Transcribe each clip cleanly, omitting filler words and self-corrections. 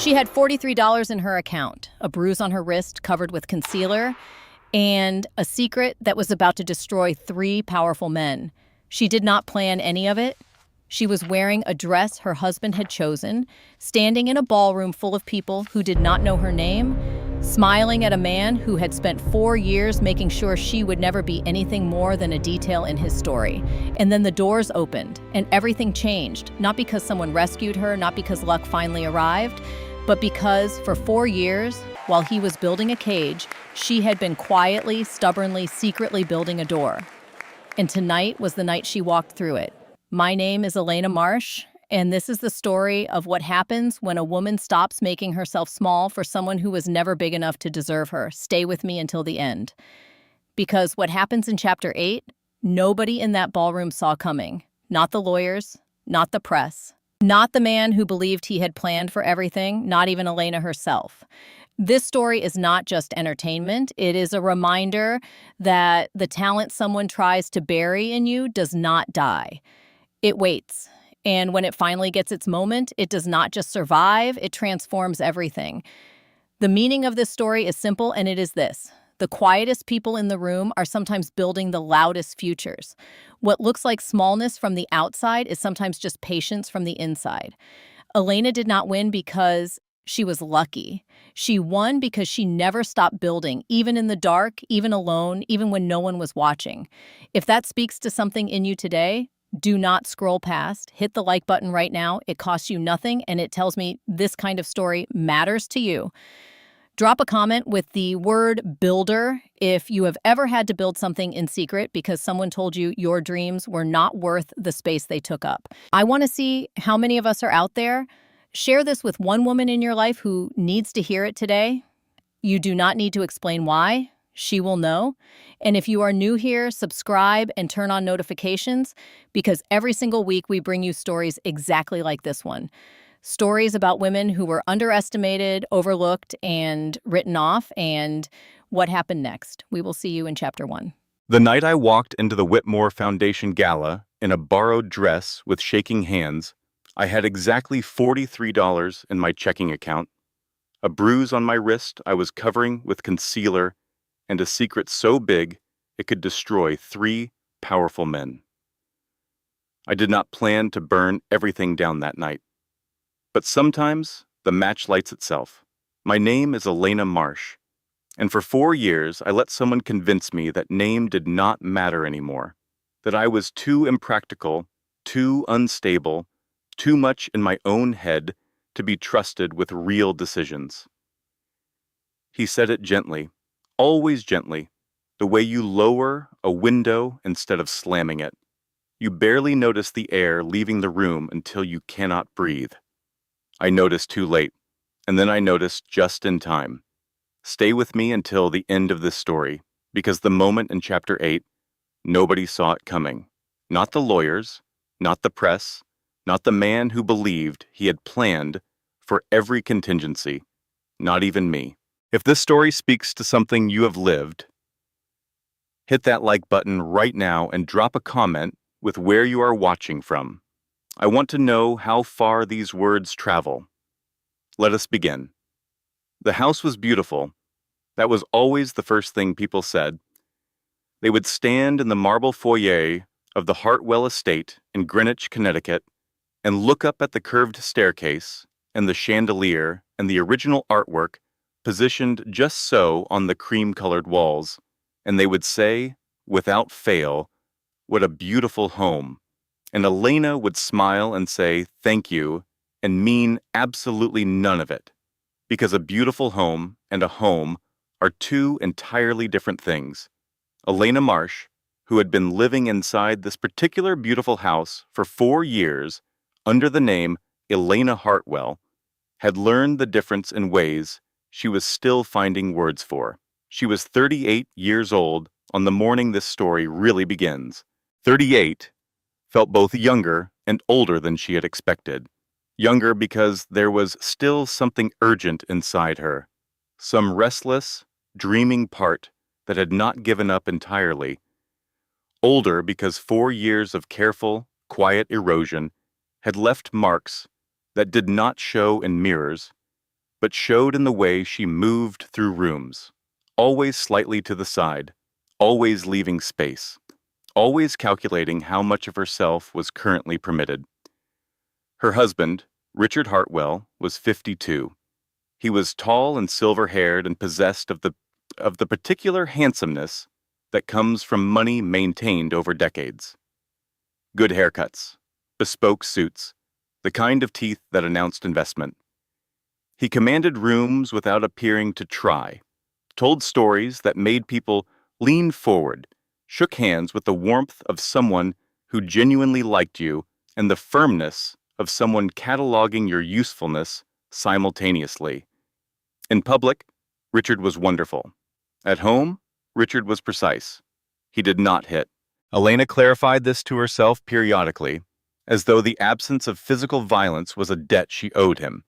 She had $43 in her account, a bruise on her wrist covered with concealer, and a secret that was about to destroy 3 powerful men. She did not plan any of it. She was wearing a dress her husband had chosen, standing in a ballroom full of people who did not know her name, smiling at a man who had spent 4 years making sure she would never be anything more than a detail in his story. And then the doors opened, and everything changed, not because someone rescued her, not because luck finally arrived, but because for 4 years, while he was building a cage, she had been quietly, stubbornly, secretly building a door. And tonight was the night she walked through it. My name is Elena Marsh, and this is the story of what happens when a woman stops making herself small for someone who was never big enough to deserve her. Stay with me until the end. Because what happens in Chapter 8, nobody in that ballroom saw coming. Not the lawyers, not the press, not the man who believed he had planned for everything, not even Elena herself. This story is not just entertainment. It is a reminder that the talent someone tries to bury in you does not die. It waits. And when it finally gets its moment, it does not just survive, it transforms everything. The meaning of this story is simple, and it is this. The quietest people in the room are sometimes building the loudest futures. What looks like smallness from the outside is sometimes just patience from the inside. Elena did not win because she was lucky. She won because she never stopped building, even in the dark, even alone, even when no one was watching. If that speaks to something in you today, do not scroll past. Hit the like button right now. It costs you nothing, and it tells me this kind of story matters to you. Drop a comment with the word builder if you have ever had to build something in secret because someone told you your dreams were not worth the space they took up. I want to see how many of us are out there. Share this with one woman in your life who needs to hear it today. You do not need to explain why. She will know. And if you are new here, subscribe and turn on notifications because every single week we bring you stories exactly like this one. Stories about women who were underestimated, overlooked, and written off, and what happened next. We will see you in Chapter 1. The night I walked into the Whitmore Foundation Gala in a borrowed dress with shaking hands, I had exactly $43 in my checking account, a bruise on my wrist I was covering with concealer, and a secret so big it could destroy 3 powerful men. I did not plan to burn everything down that night. But sometimes the match lights itself. My name is Elena Marsh, and for 4 years I let someone convince me that name did not matter anymore, that I was too impractical, too unstable, too much in my own head to be trusted with real decisions. He said it gently, always gently, the way you lower a window instead of slamming it. You barely notice the air leaving the room until you cannot breathe. I noticed too late, and then I noticed just in time. Stay with me until the end of this story, because the moment in Chapter 8, nobody saw it coming. Not the lawyers, not the press, not the man who believed he had planned for every contingency, not even me. If this story speaks to something you have lived, hit that like button right now and drop a comment with where you are watching from. I want to know how far these words travel. Let us begin. The house was beautiful. That was always the first thing people said. They would stand in the marble foyer of the Hartwell estate in Greenwich, Connecticut, and look up at the curved staircase and the chandelier and the original artwork positioned just so on the cream-colored walls, and they would say, without fail, "What a beautiful home." And Elena would smile and say, "Thank you," and mean absolutely none of it, because a beautiful home and a home are two entirely different things. Elena Marsh, who had been living inside this particular beautiful house for 4 years under the name Elena Hartwell, had learned the difference in ways she was still finding words for. She was 38 years old on the morning this story really begins. 38 felt both younger and older than she had expected. Younger because there was still something urgent inside her, some restless, dreaming part that had not given up entirely. Older because 4 years of careful, quiet erosion had left marks that did not show in mirrors, but showed in the way she moved through rooms, always slightly to the side, always leaving space, always calculating how much of herself was currently permitted. Her husband, Richard Hartwell, was 52. He was tall and silver-haired and possessed of the particular handsomeness that comes from money maintained over decades. Good haircuts, bespoke suits, the kind of teeth that announced investment. He commanded rooms without appearing to try, told stories that made people lean forward, shook hands with the warmth of someone who genuinely liked you and the firmness of someone cataloging your usefulness simultaneously. In public, Richard was wonderful. At home, Richard was precise. He did not hit. Elena clarified this to herself periodically, as though the absence of physical violence was a debt she owed him.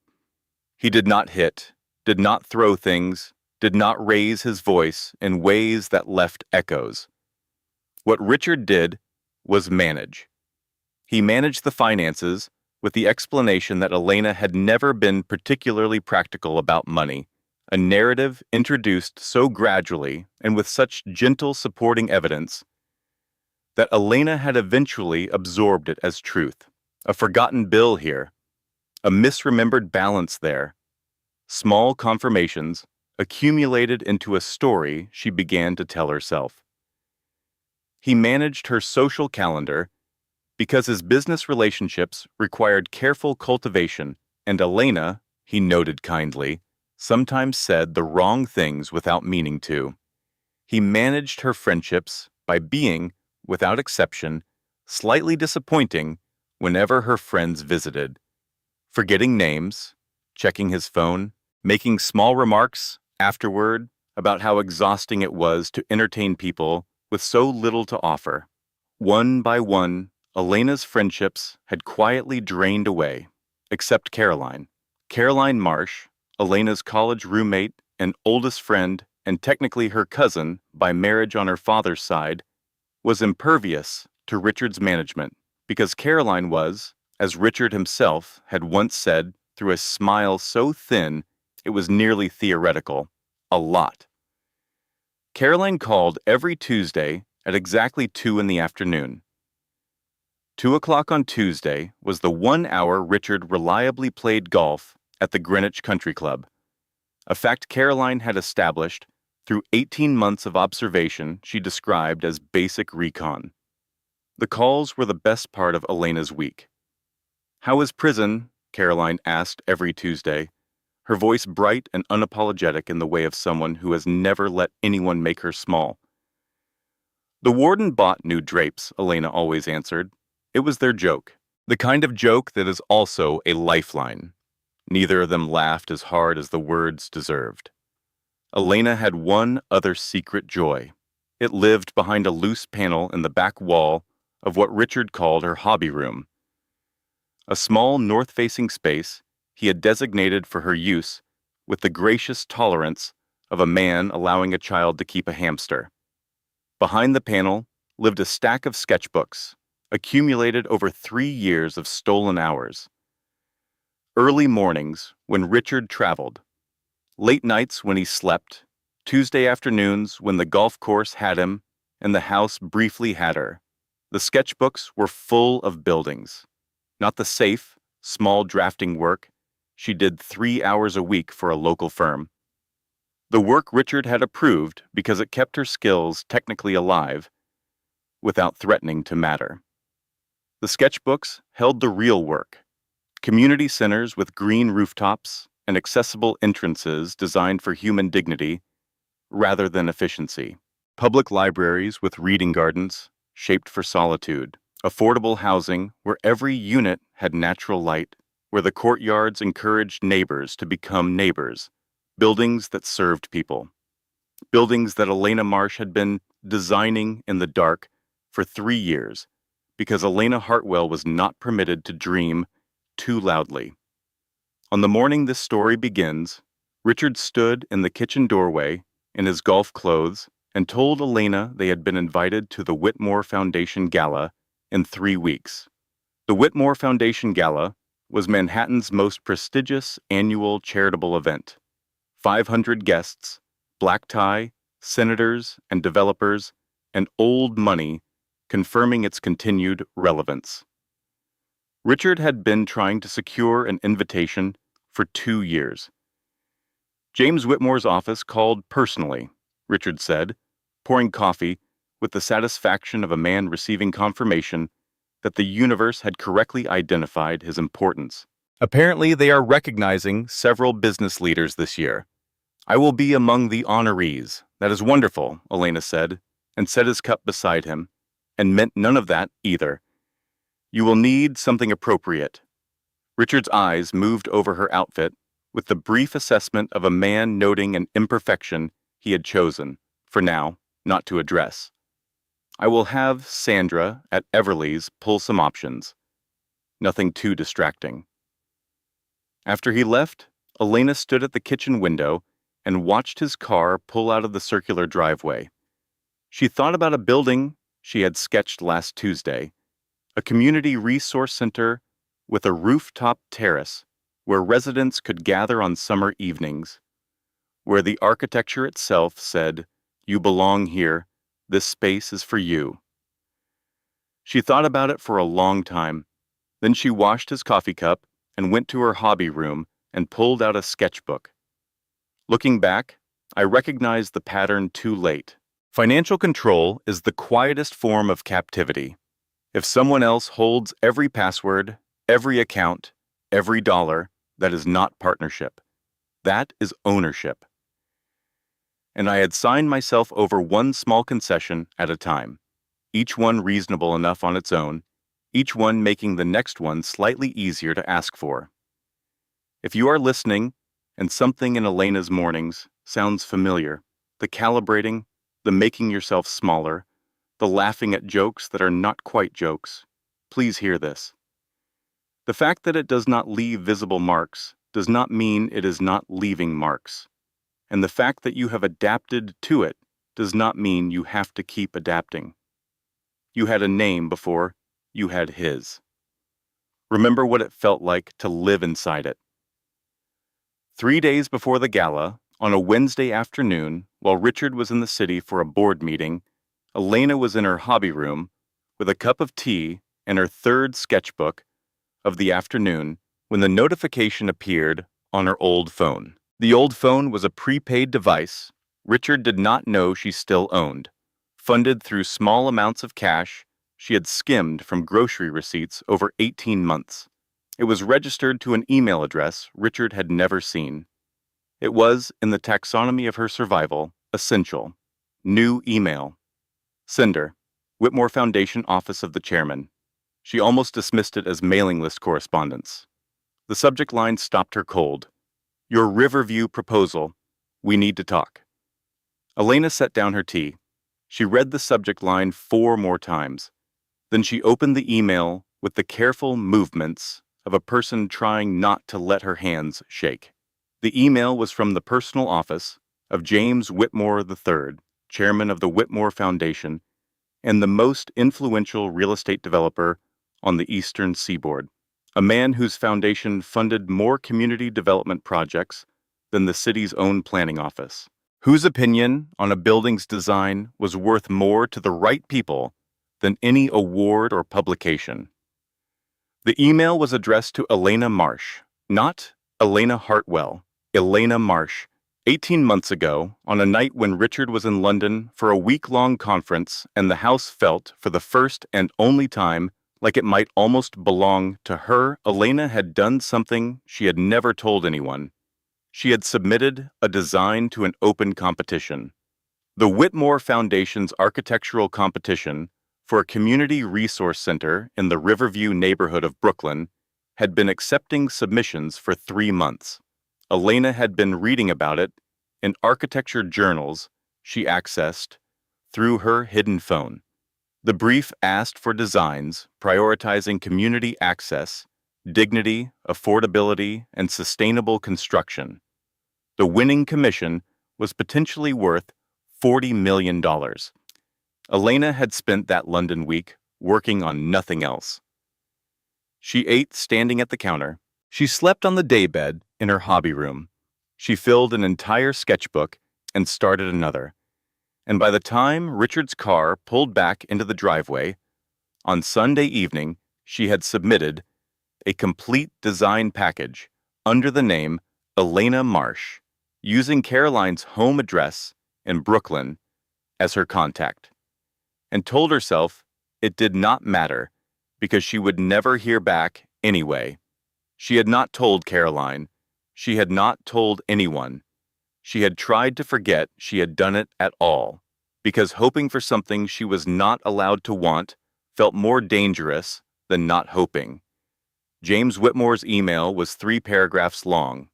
He did not hit, did not throw things, did not raise his voice in ways that left echoes. What Richard did was manage. He managed the finances with the explanation that Elena had never been particularly practical about money, a narrative introduced so gradually and with such gentle supporting evidence that Elena had eventually absorbed it as truth. A forgotten bill here, a misremembered balance there. Small confirmations accumulated into a story she began to tell herself. He managed her social calendar because his business relationships required careful cultivation, and Elena, he noted kindly, sometimes said the wrong things without meaning to. He managed her friendships by being, without exception, slightly disappointing whenever her friends visited, forgetting names, checking his phone, making small remarks afterward about how exhausting it was to entertain people with so little to offer. One by one, Elena's friendships had quietly drained away, except Caroline. Caroline Marsh, Elena's college roommate and oldest friend, and technically her cousin by marriage on her father's side, was impervious to Richard's management because Caroline was, as Richard himself had once said through a smile so thin it was nearly theoretical, a lot. Caroline called every Tuesday at exactly 2 in the afternoon. 2 o'clock on Tuesday was the 1 hour Richard reliably played golf at the Greenwich Country Club, a fact Caroline had established through 18 months of observation she described as basic recon. The calls were the best part of Elena's week. "How is prison?" Caroline asked every Tuesday, her voice bright and unapologetic in the way of someone who has never let anyone make her small. "The warden bought new drapes," Elena always answered. It was their joke, the kind of joke that is also a lifeline. Neither of them laughed as hard as the words deserved. Elena had one other secret joy. It lived behind a loose panel in the back wall of what Richard called her hobby room, a small north-facing space he had designated for her use with the gracious tolerance of a man allowing a child to keep a hamster. Behind the panel lived a stack of sketchbooks, accumulated over 3 years of stolen hours. Early mornings when Richard traveled, late nights when he slept, Tuesday afternoons when the golf course had him and the house briefly had her. The sketchbooks were full of buildings, not the safe, small drafting work she did 3 hours a week for a local firm. The work Richard had approved because it kept her skills technically alive without threatening to matter. The sketchbooks held the real work, community centers with green rooftops and accessible entrances designed for human dignity rather than efficiency, public libraries with reading gardens shaped for solitude, affordable housing where every unit had natural light, where the courtyards encouraged neighbors to become neighbors, buildings that served people, buildings that Elena Marsh had been designing in the dark for 3 years because Elena Hartwell was not permitted to dream too loudly. On the morning this story begins, Richard stood in the kitchen doorway in his golf clothes and told Elena they had been invited to the Whitmore Foundation Gala in 3 weeks. The Whitmore Foundation Gala was Manhattan's most prestigious annual charitable event. 500 guests, black tie, senators and developers, and old money, confirming its continued relevance. Richard had been trying to secure an invitation for 2 years. James Whitmore's office called personally, Richard said, pouring coffee with the satisfaction of a man receiving confirmation that the universe had correctly identified his importance. Apparently, they are recognizing several business leaders this year. I will be among the honorees. That is wonderful, Elena said, and set his cup beside him, and meant none of that either. You will need something appropriate. Richard's eyes moved over her outfit with the brief assessment of a man noting an imperfection he had chosen, for now, not to address. I will have Sandra at Everly's pull some options. Nothing too distracting. After he left, Elena stood at the kitchen window and watched his car pull out of the circular driveway. She thought about a building she had sketched last Tuesday, a community resource center with a rooftop terrace where residents could gather on summer evenings, where the architecture itself said, "You belong here, this space is for you." She thought about it for a long time. Then she washed his coffee cup and went to her hobby room and pulled out a sketchbook. Looking back, I recognized the pattern too late. Financial control is the quietest form of captivity. If someone else holds every password, every account, every dollar, that is not partnership. That is ownership. And I had signed myself over one small concession at a time, each one reasonable enough on its own, each one making the next one slightly easier to ask for. If you are listening, and something in Elena's mornings sounds familiar, the calibrating, the making yourself smaller, the laughing at jokes that are not quite jokes, please hear this. The fact that it does not leave visible marks does not mean it is not leaving marks. And the fact that you have adapted to it does not mean you have to keep adapting. You had a name before you had his. Remember what it felt like to live inside it. 3 days before the gala, on a Wednesday afternoon, while Richard was in the city for a board meeting, Elena was in her hobby room with a cup of tea and her third sketchbook of the afternoon when the notification appeared on her old phone. The old phone was a prepaid device Richard did not know she still owned, funded through small amounts of cash she had skimmed from grocery receipts over 18 months. It was registered to an email address Richard had never seen. It was, in the taxonomy of her survival, essential. New email. Sender, Whitmore Foundation Office of the Chairman. She almost dismissed it as mailing list correspondence. The subject line stopped her cold. Your Riverview proposal. We need to talk. Elena set down her tea. She read the subject line 4 more times. Then she opened the email with the careful movements of a person trying not to let her hands shake. The email was from the personal office of James Whitmore III, chairman of the Whitmore Foundation, and the most influential real estate developer on the eastern seaboard, a man whose foundation funded more community development projects than the city's own planning office, whose opinion on a building's design was worth more to the right people than any award or publication. The email was addressed to Elena Marsh, not Elena Hartwell, Elena Marsh. 18 months ago, on a night when Richard was in London for a week-long conference and the house felt, for the first and only time, like it might almost belong to her, Elena had done something she had never told anyone. She had submitted a design to an open competition. The Whitmore Foundation's architectural competition for a community resource center in the Riverview neighborhood of Brooklyn had been accepting submissions for 3 months. Elena had been reading about it in architecture journals she accessed through her hidden phone. The brief asked for designs prioritizing community access, dignity, affordability, and sustainable construction. The winning commission was potentially worth $40 million. Elena had spent that London week working on nothing else. She ate standing at the counter. She slept on the daybed in her hobby room. She filled an entire sketchbook and started another. And by the time Richard's car pulled back into the driveway, on Sunday evening, she had submitted a complete design package under the name Elena Marsh, using Caroline's home address in Brooklyn as her contact, and told herself it did not matter because she would never hear back anyway. She had not told Caroline. She had not told anyone. She had tried to forget she had done it at all, because hoping for something she was not allowed to want felt more dangerous than not hoping. James Whitmore's email was 3 paragraphs long.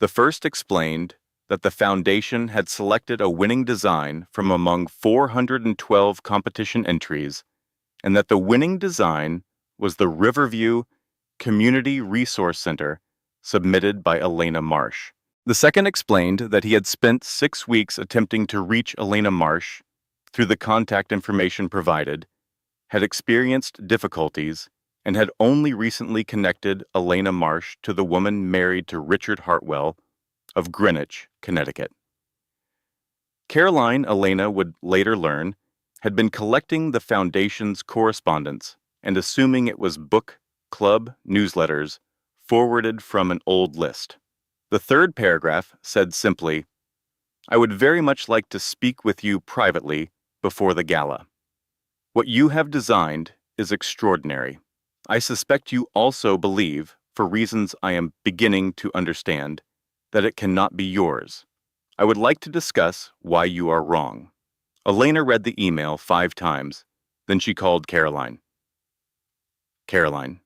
The first explained that the foundation had selected a winning design from among 412 competition entries, and that the winning design was the Riverview Community Resource Center submitted by Elena Marsh. The second explained that he had spent 6 weeks attempting to reach Elena Marsh through the contact information provided, had experienced difficulties, and had only recently connected Elena Marsh to the woman married to Richard Hartwell of Greenwich, Connecticut. Caroline, Elena would later learn, had been collecting the foundation's correspondence and assuming it was book club newsletters forwarded from an old list. The third paragraph said simply, "I would very much like to speak with you privately before the gala. What you have designed is extraordinary. I suspect you also believe, for reasons I am beginning to understand, that it cannot be yours. I would like to discuss why you are wrong." Elena read the email 5 times, then she called Caroline. Caroline.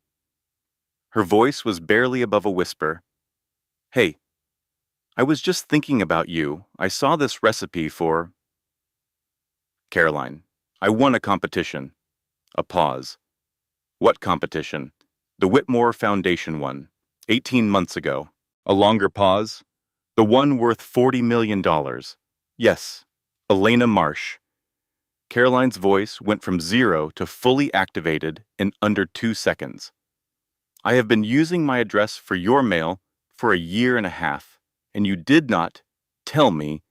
Her voice was barely above a whisper. "Hey, I was just thinking about you. I saw this recipe for..." Caroline. "I won a competition." A pause. "What competition?" "The Whitmore Foundation one, 18 months ago." A longer pause. "The one worth $40 million. Yes, Elena Marsh." Caroline's voice went from 0 to fully activated in under 2 seconds. "I have been using my address for your mail for a year and a half, and you did not tell me.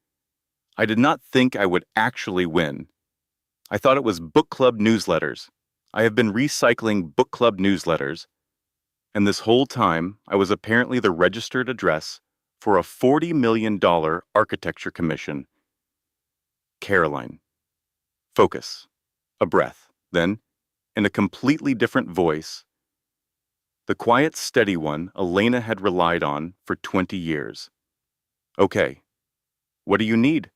I did not think I would actually win. I thought it was book club newsletters. I have been recycling book club newsletters, and this whole time I was apparently the registered address for a $40 million architecture commission." Caroline. Focus. A breath. Then, in a completely different voice, the quiet, steady one Elena had relied on for 20 years. "Okay. What do you need?"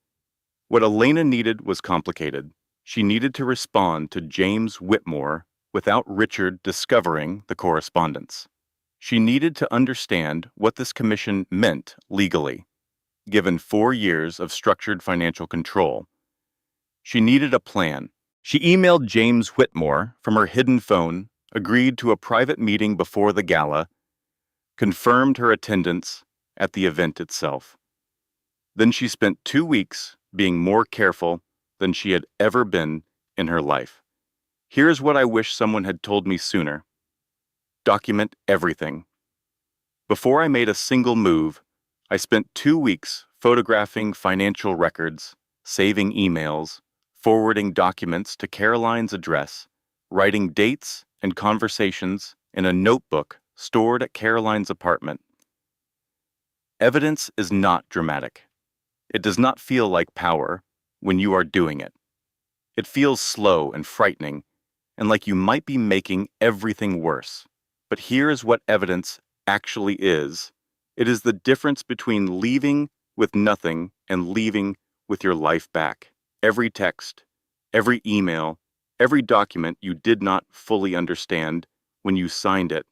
What Elena needed was complicated. She needed to respond to James Whitmore without Richard discovering the correspondence. She needed to understand what this commission meant legally, given 4 years of structured financial control. She needed a plan. She emailed James Whitmore from her hidden phone, agreed to a private meeting before the gala, confirmed her attendance at the event itself. Then she spent 2 weeks being more careful than she had ever been in her life. Here's what I wish someone had told me sooner. Document everything. Before I made a single move, I spent 2 weeks photographing financial records, saving emails, forwarding documents to Caroline's address, writing dates and conversations in a notebook stored at Caroline's apartment. Evidence is not dramatic. It does not feel like power when you are doing it. It feels slow and frightening, and like you might be making everything worse. But here is what evidence actually is. It is the difference between leaving with nothing and leaving with your life back. Every text, every email, every document you did not fully understand when you signed it.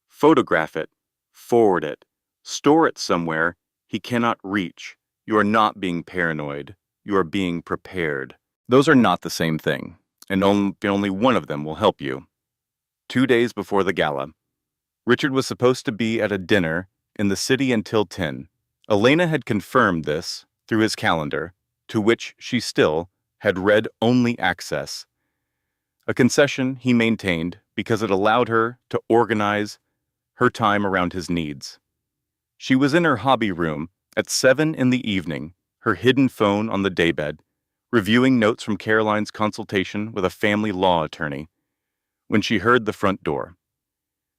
Photograph it, forward it, store it somewhere he cannot reach. You are not being paranoid. You are being prepared. Those are not the same thing, and only one of them will help you. 2 days before the gala, Richard was supposed to be at a dinner in the city until 10. Elena had confirmed this through his calendar, to which she still had read-only access. a concession he maintained because it allowed her to organize her time around his needs. She was in her hobby room at 7 in the evening, her hidden phone on the daybed, reviewing notes from Caroline's consultation with a family law attorney, when she heard the front door.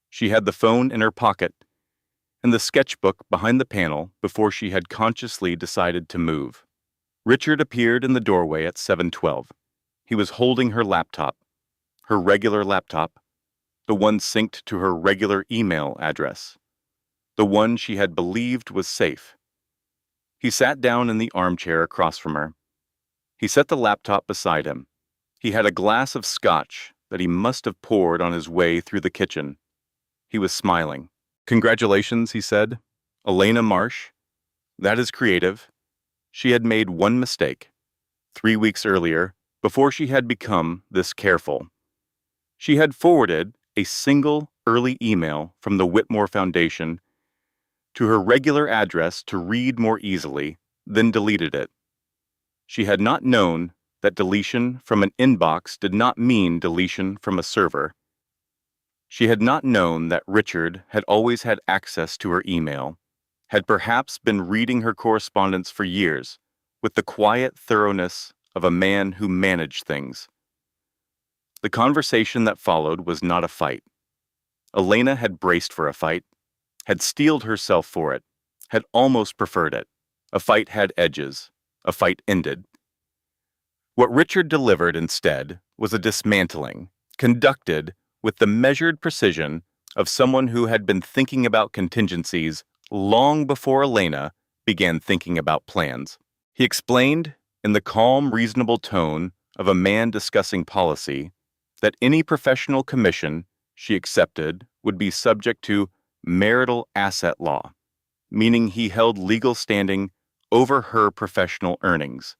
She had the phone in her pocket and the sketchbook behind the panel before she had consciously decided to move. Richard appeared in the doorway at 7:12. He was holding her laptop, her regular laptop, the one synced to her regular email address, the one she had believed was safe. He sat down in the armchair across from her. He set the laptop beside him. He had a glass of scotch that he must have poured on his way through the kitchen. He was smiling. "Congratulations," he said. "Elena Marsh. That is creative." She had made one mistake. 3 weeks earlier, before she had become this careful, she had forwarded a single early email from the Whitmore Foundation to her regular address to read more easily, then deleted it. She had not known that deletion from an inbox did not mean deletion from a server. She had not known that Richard had always had access to her email, had perhaps been reading her correspondence for years, with the quiet thoroughness of a man who managed things. The conversation that followed was not a fight. Elena had braced for a fight, had steeled herself for it, had almost preferred it. A fight had edges. A fight ended. What Richard delivered instead was a dismantling, conducted with the measured precision of someone who had been thinking about contingencies long before Elena began thinking about plans. He explained, in the calm, reasonable tone of a man discussing policy, that any professional commission she accepted would be subject to marital asset law, meaning he held legal standing over her professional earnings.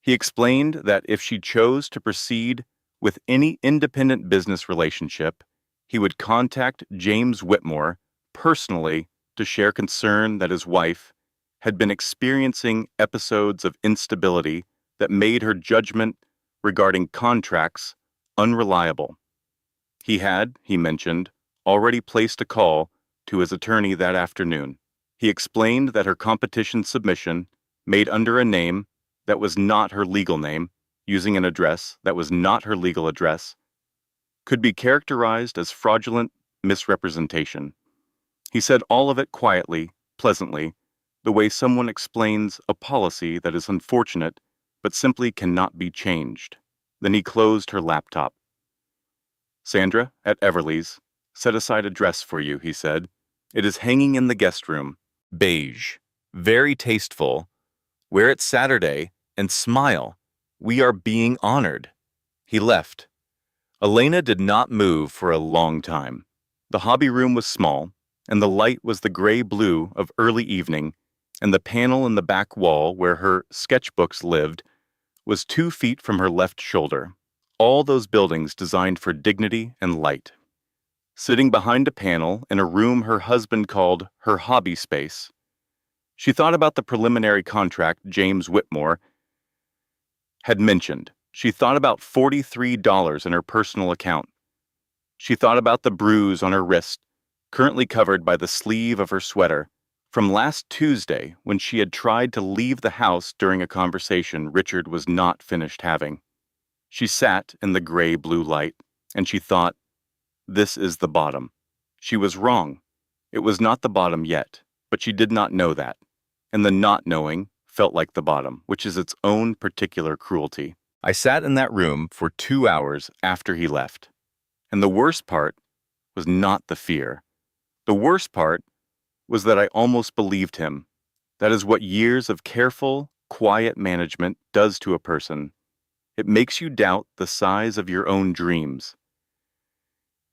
He explained that if she chose to proceed with any independent business relationship, he would contact James Whitmore personally to share concern that his wife had been experiencing episodes of instability that made her judgment regarding contracts unreliable. He had, he mentioned, already placed a call to his attorney that afternoon. He explained that her competition submission, made under a name that was not her legal name, using an address that was not her legal address, could be characterized as fraudulent misrepresentation. He said all of it quietly, pleasantly, the way someone explains a policy that is unfortunate but simply cannot be changed. Then he closed her laptop. "Sandra, at Everly's, set aside a dress for you," he said. "It is hanging in the guest room. Beige. Very tasteful. Wear it Saturday and smile. We are being honored." He left. Elena did not move for a long time. The hobby room was small, and the light was the gray-blue of early evening, and the panel in the back wall where her sketchbooks lived was 2 feet from her left shoulder. All those buildings designed for dignity and light. Sitting behind a panel in a room her husband called her hobby space, she thought about the preliminary contract James Whitmore had mentioned. She thought about $43 in her personal account. She thought about the bruise on her wrist, currently covered by the sleeve of her sweater, from last Tuesday when she had tried to leave the house during a conversation Richard was not finished having. She sat in the gray-blue light, and she thought, this is the bottom. She was wrong. It was not the bottom yet, but she did not know that. And the not knowing felt like the bottom, which is its own particular cruelty. I sat in that room for 2 hours after he left. And the worst part was not the fear. The worst part was that I almost believed him. That is what years of careful, quiet management does to a person. It makes you doubt the size of your own dreams.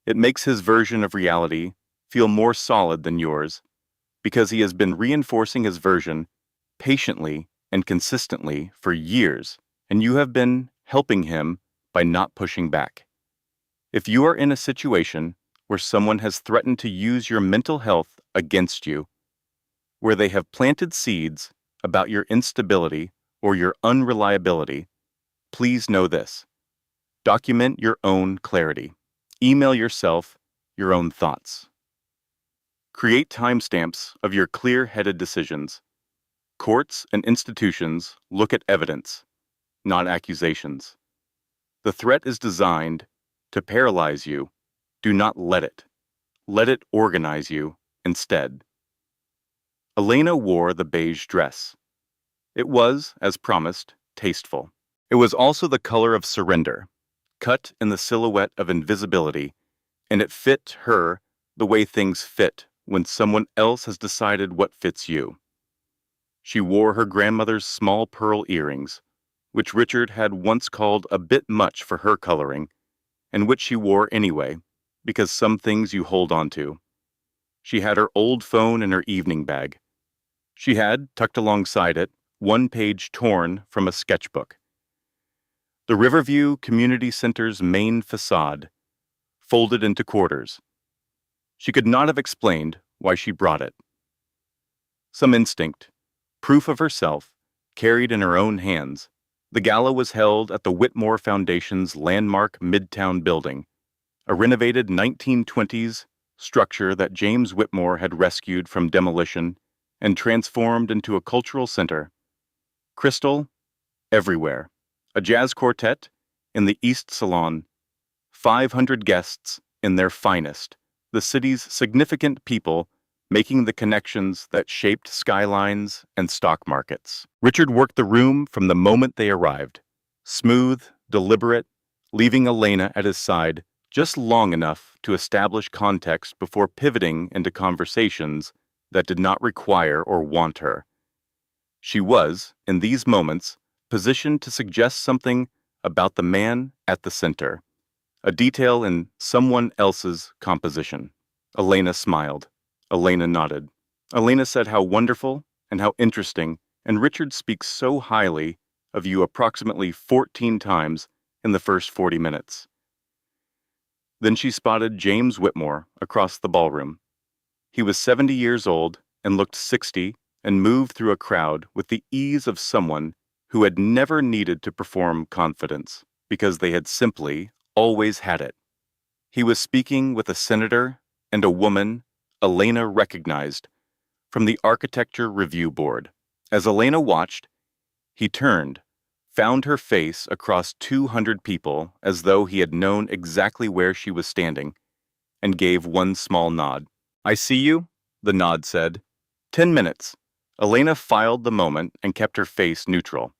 It makes his version of reality feel more solid than yours, because he has been reinforcing his version patiently and consistently for years, and you have been helping him by not pushing back. If you are in a situation where someone has threatened to use your mental health against you, where they have planted seeds about your instability or your unreliability, please know this. Document your own clarity. Email yourself your own thoughts. Create timestamps of your clear-headed decisions. Courts and institutions look at evidence, not accusations. The threat is designed to paralyze you. Do not let it. Let it organize you instead. Elena wore the beige dress. It was, as promised, tasteful. It was also the color of surrender, cut in the silhouette of invisibility, and it fit her the way things fit when someone else has decided what fits you. She wore her grandmother's small pearl earrings, which Richard had once called a bit much for her coloring, and which she wore anyway, because some things you hold on to. She had her old phone in her evening bag. She had, tucked alongside it, one page torn from a sketchbook. The Riverview Community Center's main facade, folded into quarters. She could not have explained why she brought it. Some instinct, proof of herself, carried in her own hands. The gala was held at the Whitmore Foundation's landmark Midtown building, a renovated 1920s structure that James Whitmore had rescued from demolition and transformed into a cultural center. Crystal, everywhere. A jazz quartet in the East Salon. 500 guests in their finest. The city's significant people making the connections that shaped skylines and stock markets. Richard worked the room from the moment they arrived. Smooth, deliberate, leaving Elena at his side just long enough to establish context before pivoting into conversations that did not require or want her. She was, in these moments, positioned to suggest something about the man at the center, a detail in someone else's composition. Elena smiled. Elena nodded. Elena said how wonderful and how interesting, and Richard speaks so highly of you approximately 14 times in the first 40 minutes. Then she spotted James Whitmore across the ballroom. He was 70 years old and looked 60 and moved through a crowd with the ease of someone who had never needed to perform confidence because they had simply always had it. He was speaking with a senator and a woman Elena recognized from the Architecture Review Board. As Elena watched, he turned, found her face across 200 people as though he had known exactly where she was standing, and gave one small nod. "I see you," the nod said. 10 minutes. Elena filed the moment and kept her face neutral.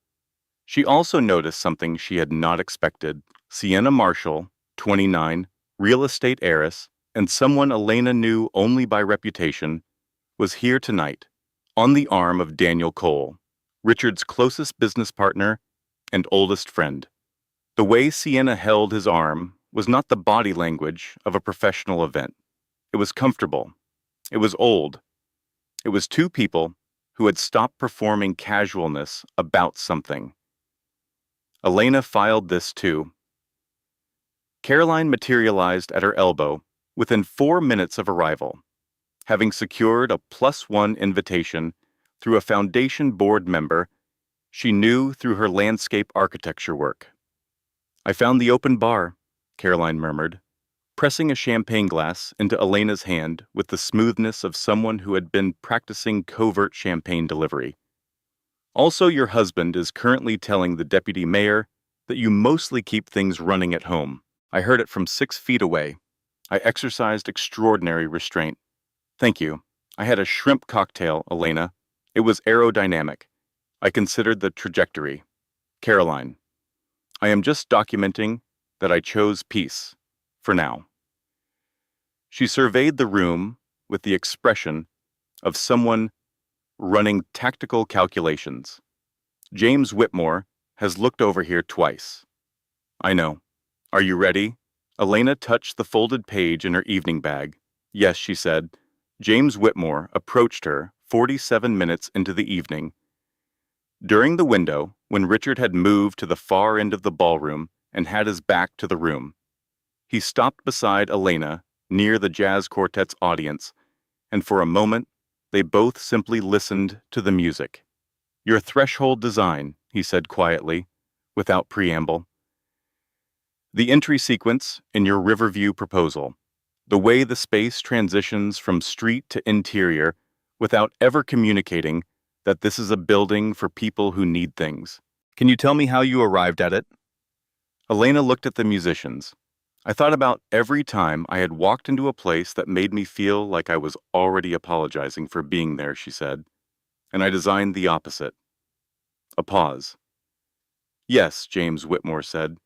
She also noticed something she had not expected. Sienna Marshall, 29, real estate heiress, and someone Elena knew only by reputation, was here tonight, on the arm of Daniel Cole, Richard's closest business partner and oldest friend. The way Sienna held his arm was not the body language of a professional event. It was comfortable. It was old. It was two people who had stopped performing casualness about something. Elena filed this too. Caroline materialized at her elbow within 4 minutes of arrival, having secured a +1 invitation through a foundation board member she knew through her landscape architecture work. "I found the open bar," Caroline murmured, pressing a champagne glass into Elena's hand with the smoothness of someone who had been practicing covert champagne delivery. "Also, your husband is currently telling the deputy mayor that you mostly keep things running at home. I heard it from 6 feet away. I exercised extraordinary restraint. Thank you. I had a shrimp cocktail, Elena. It was aerodynamic. I considered the trajectory. Caroline, I am just documenting that I chose peace, for now." She surveyed the room with the expression of someone running tactical calculations. "James Whitmore has looked over here twice." "I know. Are you ready?" Elena touched the folded page in her evening bag. "Yes," she said. James Whitmore approached her 47 minutes into the evening. During the window, when Richard had moved to the far end of the ballroom and had his back to the room, he stopped beside Elena near the jazz quartet's audience, and for a moment, they both simply listened to the music. "Your threshold design," he said quietly, without preamble. The entry sequence in your Riverview proposal. The way the space transitions from street to interior without ever communicating that this is a building for people who need things. Can you tell me how you arrived at it? Elena looked at the musicians. I thought about every time I had walked into a place that made me feel like I was already apologizing for being there, she said, and I designed the opposite. A pause. Yes, James Whitmore said.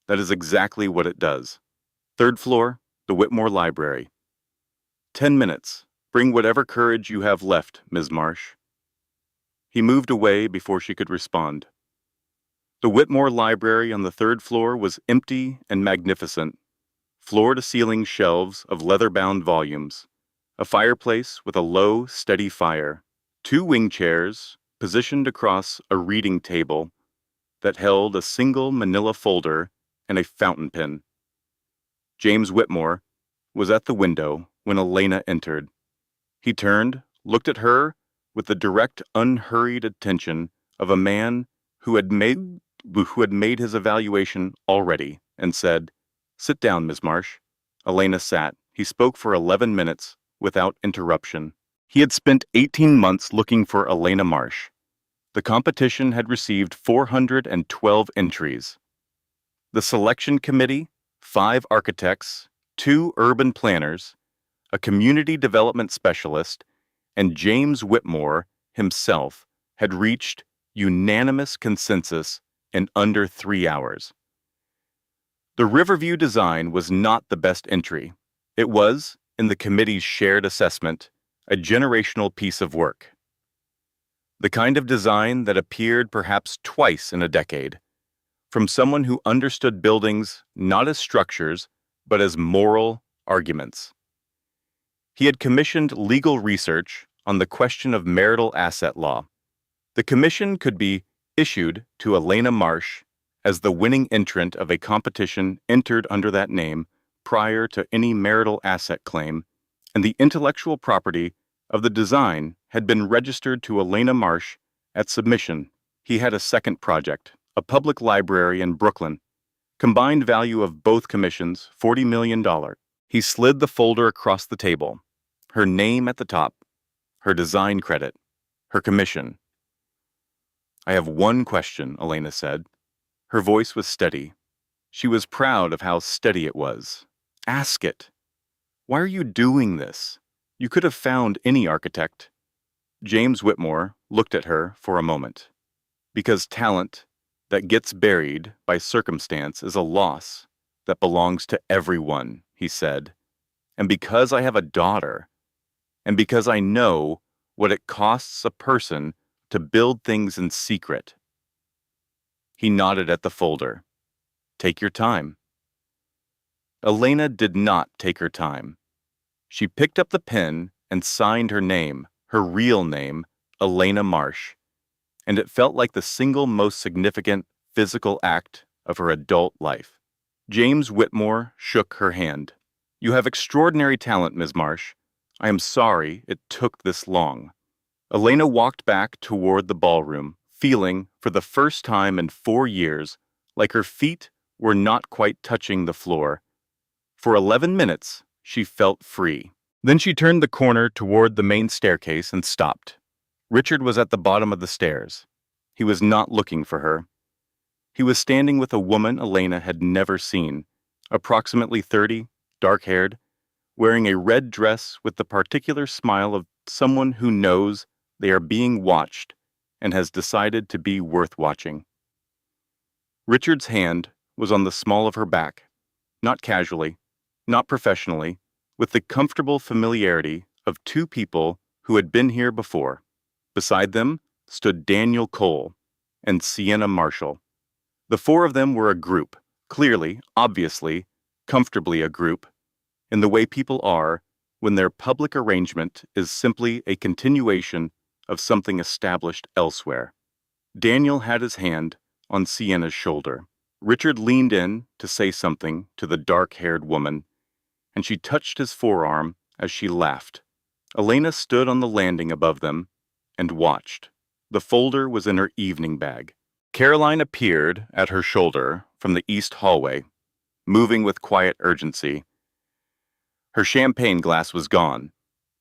That is exactly what it does. Third floor, the Whitmore Library. 10 minutes. Bring whatever courage you have left, Ms. Marsh. He moved away before she could respond. The Whitmore Library on the third floor was empty and magnificent. Floor-to-ceiling shelves of leather-bound volumes, a fireplace with a low, steady fire, 2 wing chairs positioned across a reading table that held a single manila folder and a fountain pen. James Whitmore was at the window when Elena entered. He turned, looked at her with the direct, unhurried attention of a man who had made his evaluation already, and said, "Sit down, Miss Marsh." Elena sat. He spoke for 11 minutes without interruption. He had spent 18 months looking for Elena Marsh. The competition had received 412 entries. The selection committee, 5 architects, 2 urban planners, a community development specialist, and James Whitmore himself had reached unanimous consensus in under 3 hours. The Riverview design was not the best entry. It was, in the committee's shared assessment, a generational piece of work. The kind of design that appeared perhaps twice in a decade, from someone who understood buildings not as structures, but as moral arguments. He had commissioned legal research on the question of marital asset law. The commission could be issued to Elena Marsh as the winning entrant of a competition entered under that name prior to any marital asset claim, and the intellectual property of the design had been registered to Elena Marsh at submission. He had a second project, a public library in Brooklyn. Combined value of both commissions, $40 million. He slid the folder across the table. Her name at the top, her design credit, her commission. I have one question, Elena said. Her voice was steady. She was proud of how steady it was. Ask it. Why are you doing this? You could have found any architect. James Whitmore looked at her for a moment. Because talent that gets buried by circumstance is a loss that belongs to everyone, he said. And because I have a daughter, and because I know what it costs a person to build things in secret. He nodded at the folder. Take your time. Elena did not take her time. She picked up the pen and signed her name, her real name, Elena Marsh, and it felt like the single most significant physical act of her adult life. James Whitmore shook her hand. You have extraordinary talent, Ms. Marsh. I am sorry it took this long. Elena walked back toward the ballroom, feeling, for the first time in 4 years, like her feet were not quite touching the floor. For 11 minutes, she felt free. Then she turned the corner toward the main staircase and stopped. Richard was at the bottom of the stairs. He was not looking for her. He was standing with a woman Elena had never seen, approximately 30, dark-haired, wearing a red dress with the particular smile of someone who knows they are being watched and has decided to be worth watching. Richard's hand was on the small of her back, not casually, not professionally, with the comfortable familiarity of 2 people who had been here before. Beside them stood Daniel Cole and Sienna Marshall. The 4 of them were a group, clearly, obviously, comfortably a group, in the way people are when their public arrangement is simply a continuation of something established elsewhere. Daniel had his hand on Sienna's shoulder. Richard leaned in to say something to the dark-haired woman, and she touched his forearm as she laughed. Elena stood on the landing above them and watched. The folder was in her evening bag. Caroline appeared at her shoulder from the east hallway. moving with quiet urgency. Her champagne glass was gone.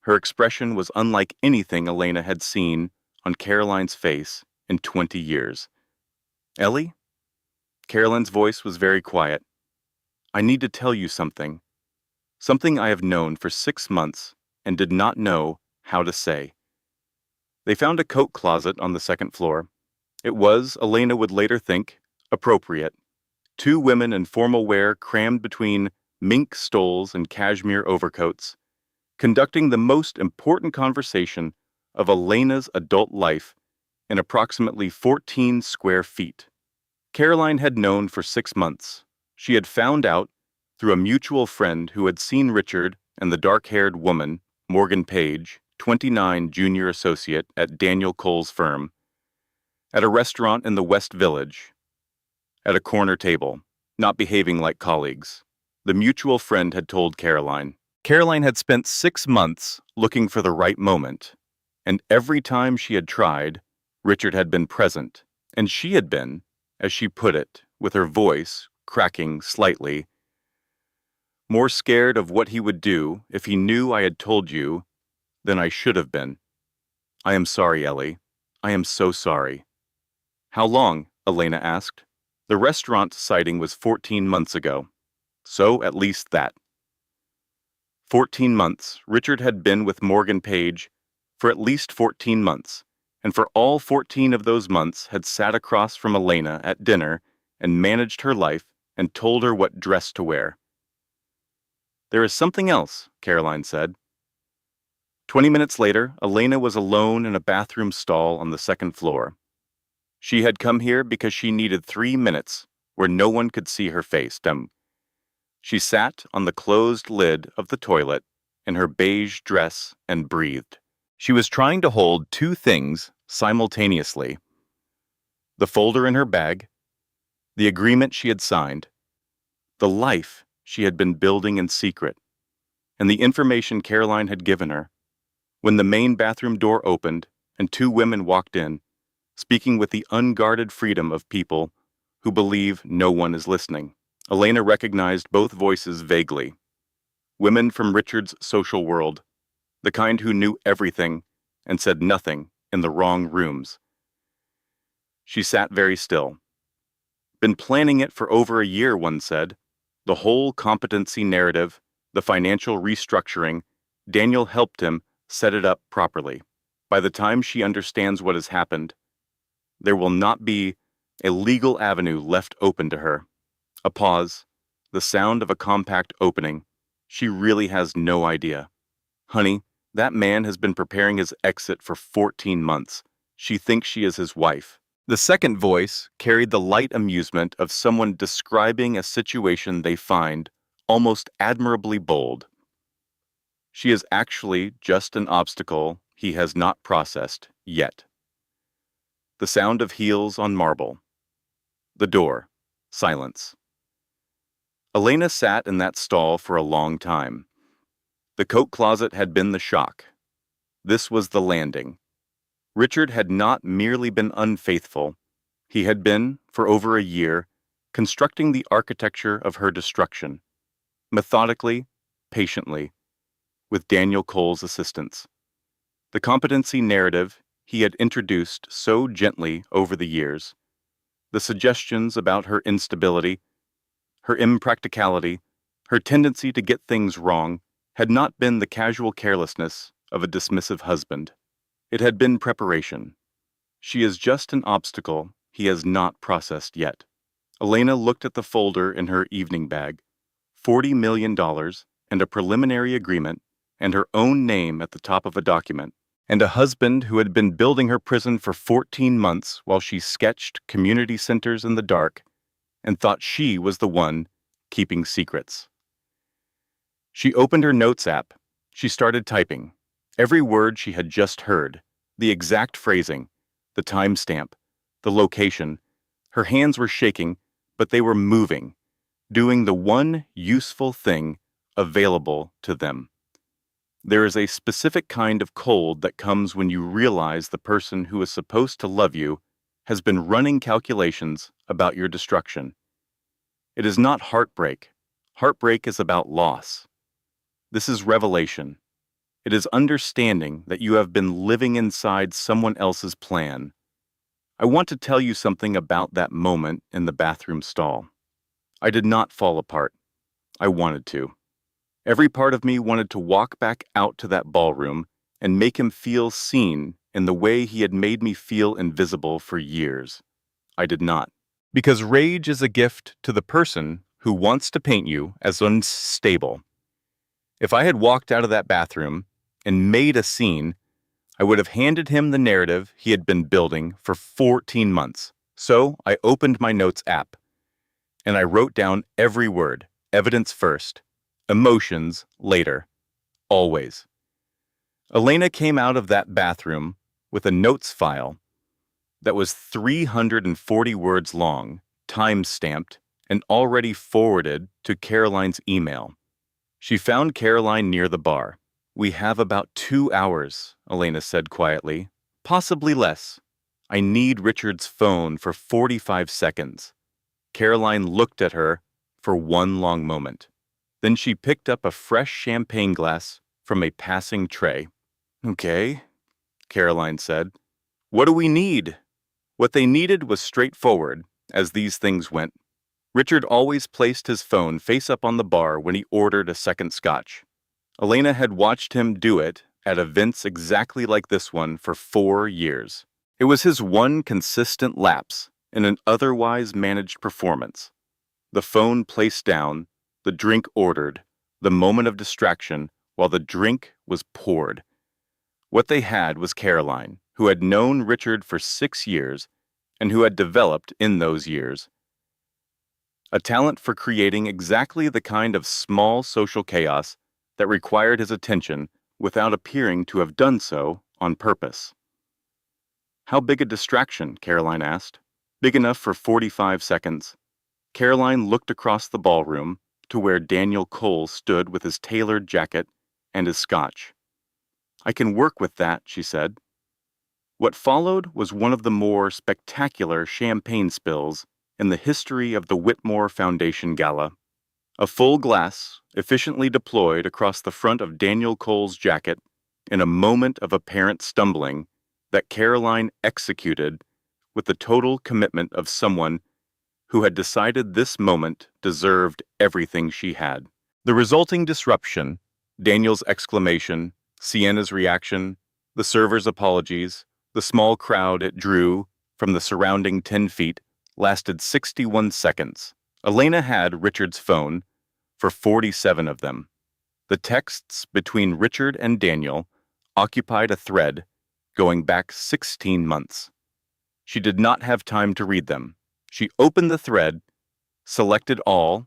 Her expression was unlike anything Elena had seen on Caroline's face in 20 years. "Ellie?" Caroline's voice was very quiet. "I need to tell you something. Something I have known for 6 months and did not know how to say." They found a coat closet on the second floor. It was, Elena would later think, appropriate. Two women in formal wear crammed between mink stoles and cashmere overcoats, conducting the most important conversation of Elena's adult life in approximately 14 square feet. Caroline had known for 6 months. She had found out through a mutual friend who had seen Richard and the dark-haired woman, Morgan Page, 29 junior associate at Daniel Cole's firm, at a restaurant in the West Village, at a corner table, not behaving like colleagues. The mutual friend had told Caroline. Caroline had spent 6 months looking for the right moment, and every time she had tried, Richard had been present, and she had been, as she put it, with her voice cracking slightly, more scared of what he would do if he knew I had told you than I should have been. "I am sorry, Ellie. I am so sorry." "How long?" Elena asked. "The restaurant sighting was 14 months ago. So at least that." 14 months. Richard had been with Morgan Page for at least 14 months, and for all 14 of those months had sat across from Elena at dinner and managed her life and told her what dress to wear. "There is something else," Caroline said. 20 minutes later, Elena was alone in a bathroom stall on the second floor. She had come here because she needed 3 minutes where no one could see her face. She sat on the closed lid of the toilet in her beige dress and breathed. She was trying to hold two things simultaneously: the folder in her bag, the agreement she had signed, the life she had been building in secret, and the information Caroline had given her. When the main bathroom door opened and two women walked in, speaking with the unguarded freedom of people who believe no one is listening, Elena recognized both voices vaguely. Women from Richard's social world, the kind who knew everything and said nothing in the wrong rooms. She sat very still. "Been planning it for over a year," one said. "The whole competency narrative, the financial restructuring, Daniel helped him set it up properly. By the time she understands what has happened, there will not be a legal avenue left open to her." A pause, the sound of a compact opening. "She really has no idea. Honey, that man has been preparing his exit for 14 months. She thinks she is his wife." The second voice carried the light amusement of someone describing a situation they find almost admirably bold. "She is actually just an obstacle he has not processed yet." The sound of heels on marble. The door. Silence. Elena sat in that stall for a long time. The coat closet had been the shock. This was the landing. Richard had not merely been unfaithful. He had been, for over a year, constructing the architecture of her destruction, methodically, patiently, with Daniel Cole's assistance. The competency narrative he had introduced so gently over the years, the suggestions about her instability, her impracticality, her tendency to get things wrong, had not been the casual carelessness of a dismissive husband. It had been preparation. She is just an obstacle he has not processed yet. Elena looked at the folder in her evening bag. $40 million and a preliminary agreement and her own name at the top of a document, and a husband who had been building her prison for 14 months while she sketched community centers in the dark and thought she was the one keeping secrets. She opened her notes app. She started typing. Every word she had just heard, the exact phrasing, the timestamp, the location. Her hands were shaking, but they were moving, doing the one useful thing available to them. There is a specific kind of cold that comes when you realize the person who is supposed to love you has been running calculations about your destruction. It is not heartbreak, Heartbreak is about loss. This is revelation. It is understanding that you have been living inside someone else's plan. I want to tell you something about that moment in the bathroom stall. I did not fall apart. I wanted to. Every part of me wanted to walk back out to that ballroom and make him feel seen in the way he had made me feel invisible for years. I did not. Because rage is a gift to the person who wants to paint you as unstable. If I had walked out of that bathroom and made a scene, I would have handed him the narrative he had been building for 14 months. So I opened my notes app and I wrote down every word, evidence first, emotions later, always. Elena came out of that bathroom with a notes file that was 340 words long, time-stamped, and already forwarded to Caroline's email. She found Caroline near the bar. "We have about 2 hours," Elena said quietly. "Possibly less. I need Richard's phone for 45 seconds. Caroline looked at her for one long moment. Then she picked up a fresh champagne glass from a passing tray. "Okay," Caroline said. "What do we need?" What they needed was straightforward, as these things went. Richard always placed his phone face up on the bar when he ordered a second scotch. Elena had watched him do it at events exactly like this one for 4 years. It was his one consistent lapse in an otherwise managed performance. The phone placed down, the drink ordered, the moment of distraction while the drink was poured. What they had was Caroline, who had known Richard for 6 years and who had developed in those years a talent for creating exactly the kind of small social chaos that required his attention without appearing to have done so on purpose. "How big a distraction?" Caroline asked. "Big enough for 45 seconds. Caroline looked across the ballroom to where Daniel Cole stood with his tailored jacket and his scotch. "I can work with that," she said. What followed was one of the more spectacular champagne spills in the history of the Whitmore Foundation Gala. A full glass, efficiently deployed across the front of Daniel Cole's jacket in a moment of apparent stumbling that Caroline executed with the total commitment of someone who had decided this moment deserved everything she had. The resulting disruption, Daniel's exclamation, Sienna's reaction, the server's apologies, the small crowd it drew from the surrounding 10 feet, lasted 61 seconds. Elena had Richard's phone for 47 of them. The texts between Richard and Daniel occupied a thread going back 16 months. She did not have time to read them. She opened the thread, selected all,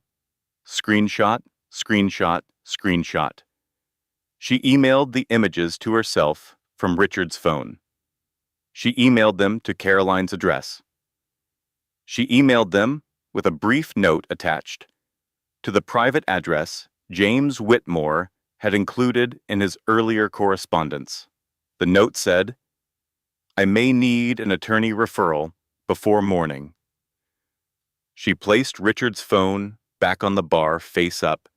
screenshot, screenshot, screenshot. She emailed the images to herself from Richard's phone. She emailed them to Caroline's address. She emailed them with a brief note attached to the private address James Whitmore had included in his earlier correspondence. The note said, "I may need an attorney referral before morning." She placed Richard's phone back on the bar face up,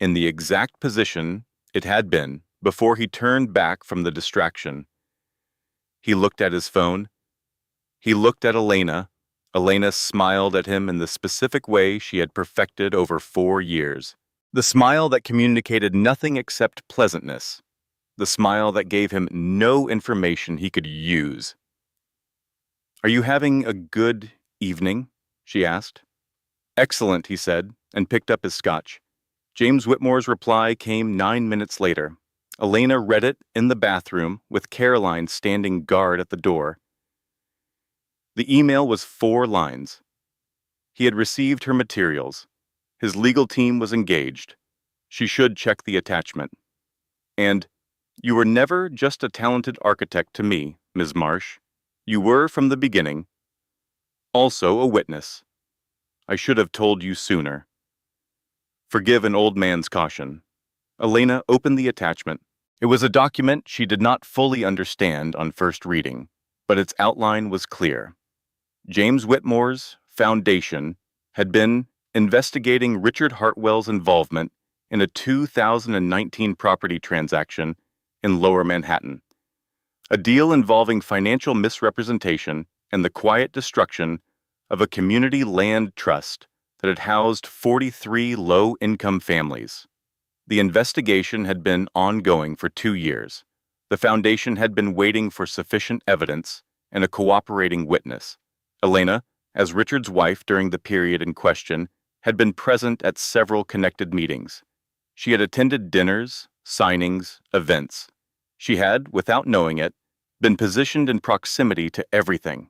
in the exact position it had been before he turned back from the distraction. He looked at his phone. He looked at Elena. Elena smiled at him in the specific way she had perfected over 4 years. The smile that communicated nothing except pleasantness. The smile that gave him no information he could use. "Are you having a good evening?" she asked. "Excellent," he said, and picked up his scotch. James Whitmore's reply came 9 minutes later. Elena read it in the bathroom with Caroline standing guard at the door. The email was 4 lines. He had received her materials. His legal team was engaged. She should check the attachment. And, "You were never just a talented architect to me, Ms. Marsh. You were from the beginning. Also a witness. I should have told you sooner. Forgive an old man's caution." Elena opened the attachment. It was a document she did not fully understand on first reading, but its outline was clear. James Whitmore's foundation had been investigating Richard Hartwell's involvement in a 2019 property transaction in Lower Manhattan, a deal involving financial misrepresentation and the quiet destruction of a community land trust that had housed 43 low-income families. The investigation had been ongoing for 2 years. The foundation had been waiting for sufficient evidence and a cooperating witness. Elena, as Richard's wife during the period in question, had been present at several connected meetings. She had attended dinners, signings, events. She had, without knowing it, been positioned in proximity to everything.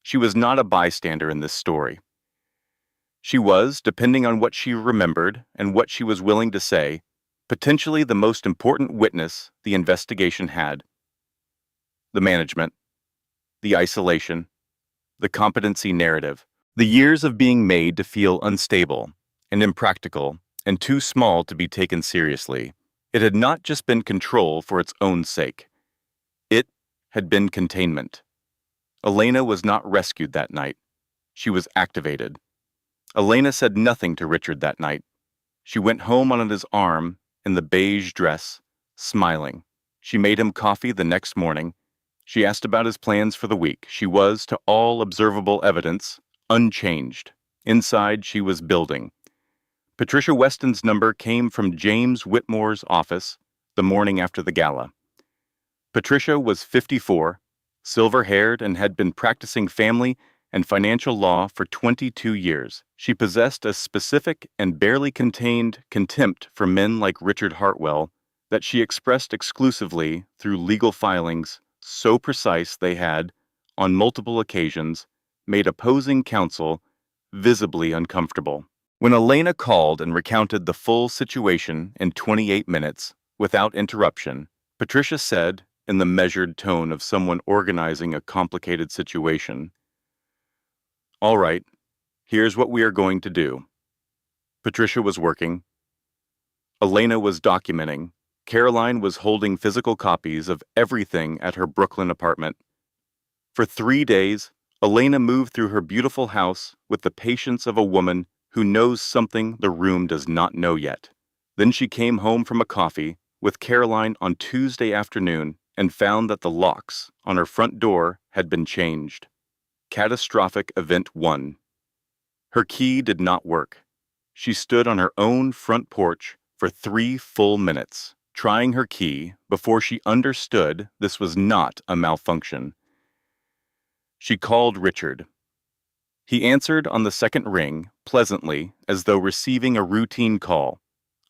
She was not a bystander in this story. She was, depending on what she remembered and what she was willing to say, potentially the most important witness the investigation had. The management, the isolation, the competency narrative, the years of being made to feel unstable and impractical and too small to be taken seriously. It had not just been control for its own sake. It had been containment. Elena was not rescued that night. She was activated. Elena said nothing to Richard that night. She went home on his arm in the beige dress, smiling. She made him coffee the next morning. She asked about his plans for the week. She was, to all observable evidence, unchanged. Inside, she was building. Patricia Weston's number came from James Whitmore's office the morning after the gala. Patricia was 54, silver-haired, and had been practicing family and financial law for 22 years. She possessed a specific and barely contained contempt for men like Richard Hartwell that she expressed exclusively through legal filings so precise they had, on multiple occasions, made opposing counsel visibly uncomfortable. When Elena called and recounted the full situation in 28 minutes, without interruption, Patricia said, in the measured tone of someone organizing a complicated situation, "All right, here's what we are going to do." Patricia was working. Elena was documenting. Caroline was holding physical copies of everything at her Brooklyn apartment. For 3 days, Elena moved through her beautiful house with the patience of a woman who knows something the room does not know yet. Then she came home from a coffee with Caroline on Tuesday afternoon and found that the locks on her front door had been changed. Catastrophic event 1. Her key did not work. She stood on her own front porch for 3 full minutes, trying her key before she understood this was not a malfunction. She called Richard. He answered on the second ring, pleasantly, as though receiving a routine call.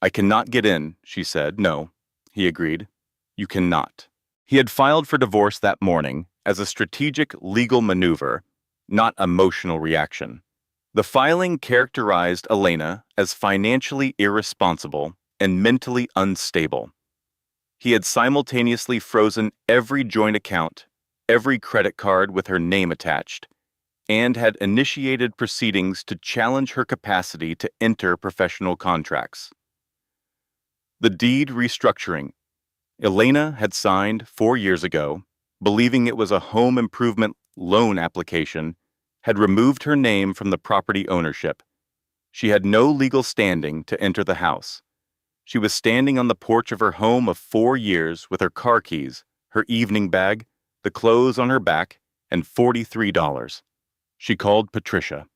"I cannot get in," she said. "No," he agreed. "You cannot." He had filed for divorce that morning as a strategic legal maneuver, not emotional reaction. The filing characterized Elena as financially irresponsible and mentally unstable. He had simultaneously frozen every joint account, every credit card with her name attached, and had initiated proceedings to challenge her capacity to enter professional contracts. The deed restructuring Elena had signed 4 years ago, believing it was a home improvement loan application, had removed her name from the property ownership. She had no legal standing to enter the house. She was standing on the porch of her home of 4 years with her car keys, her evening bag, the clothes on her back, and $43. She called Patricia.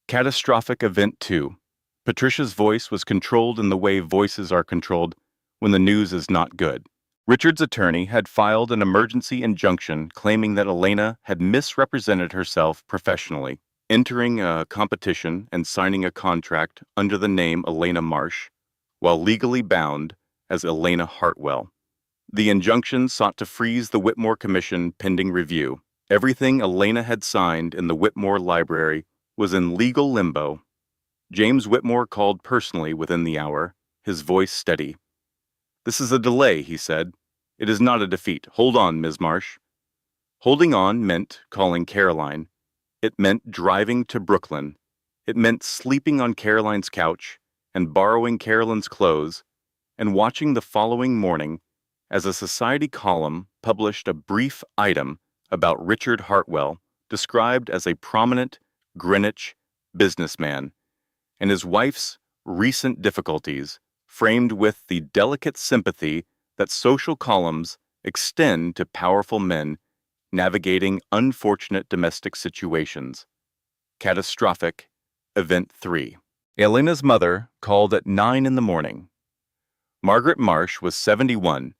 Catastrophic event 2. Patricia's voice was controlled in the way voices are controlled when the news is not good. Richard's attorney had filed an emergency injunction claiming that Elena had misrepresented herself professionally, entering a competition and signing a contract under the name Elena Marsh, while legally bound as Elena Hartwell. The injunction sought to freeze the Whitmore Commission pending review. Everything Elena had signed in the Whitmore Library was in legal limbo. James Whitmore called personally within the hour, his voice steady. "This is a delay," he said. "It is not a defeat. Hold on, Ms. Marsh." Holding on meant calling Caroline. It meant driving to Brooklyn. It meant sleeping on Caroline's couch and borrowing Caroline's clothes and watching the following morning as a society column published a brief item about Richard Hartwell, described as a prominent Greenwich businessman, and his wife's recent difficulties, framed with the delicate sympathy that social columns extend to powerful men navigating unfortunate domestic situations. Catastrophic Event 3. Elena's mother called at 9 in the morning. Margaret Marsh was 71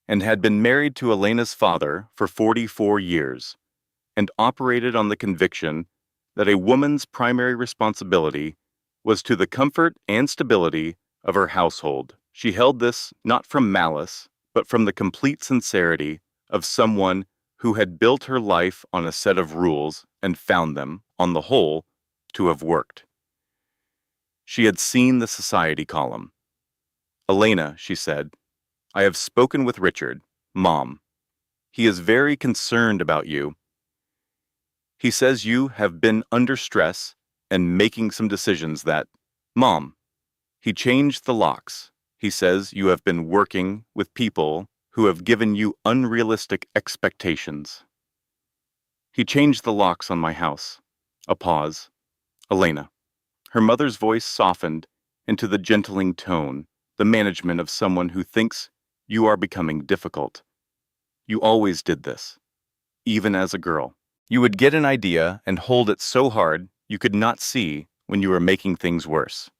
and had been married to Elena's father for 44 years and operated on the conviction that a woman's primary responsibility was to the comfort and stability of her household. She held this not from malice, but from the complete sincerity of someone who had built her life on a set of rules and found them, on the whole, to have worked. She had seen the society column. "Elena," she said, "I have spoken with Richard, Mom. He is very concerned about you. He says you have been under stress and making some decisions that, Mom, he changed the locks. He says you have been working with people who have given you unrealistic expectations. He changed the locks on my house." A pause. "Elena." Her mother's voice softened into the gentling tone, the management of someone who thinks you are becoming difficult. "You always did this, even as a girl. You would get an idea and hold it so hard you could not see when you were making things worse.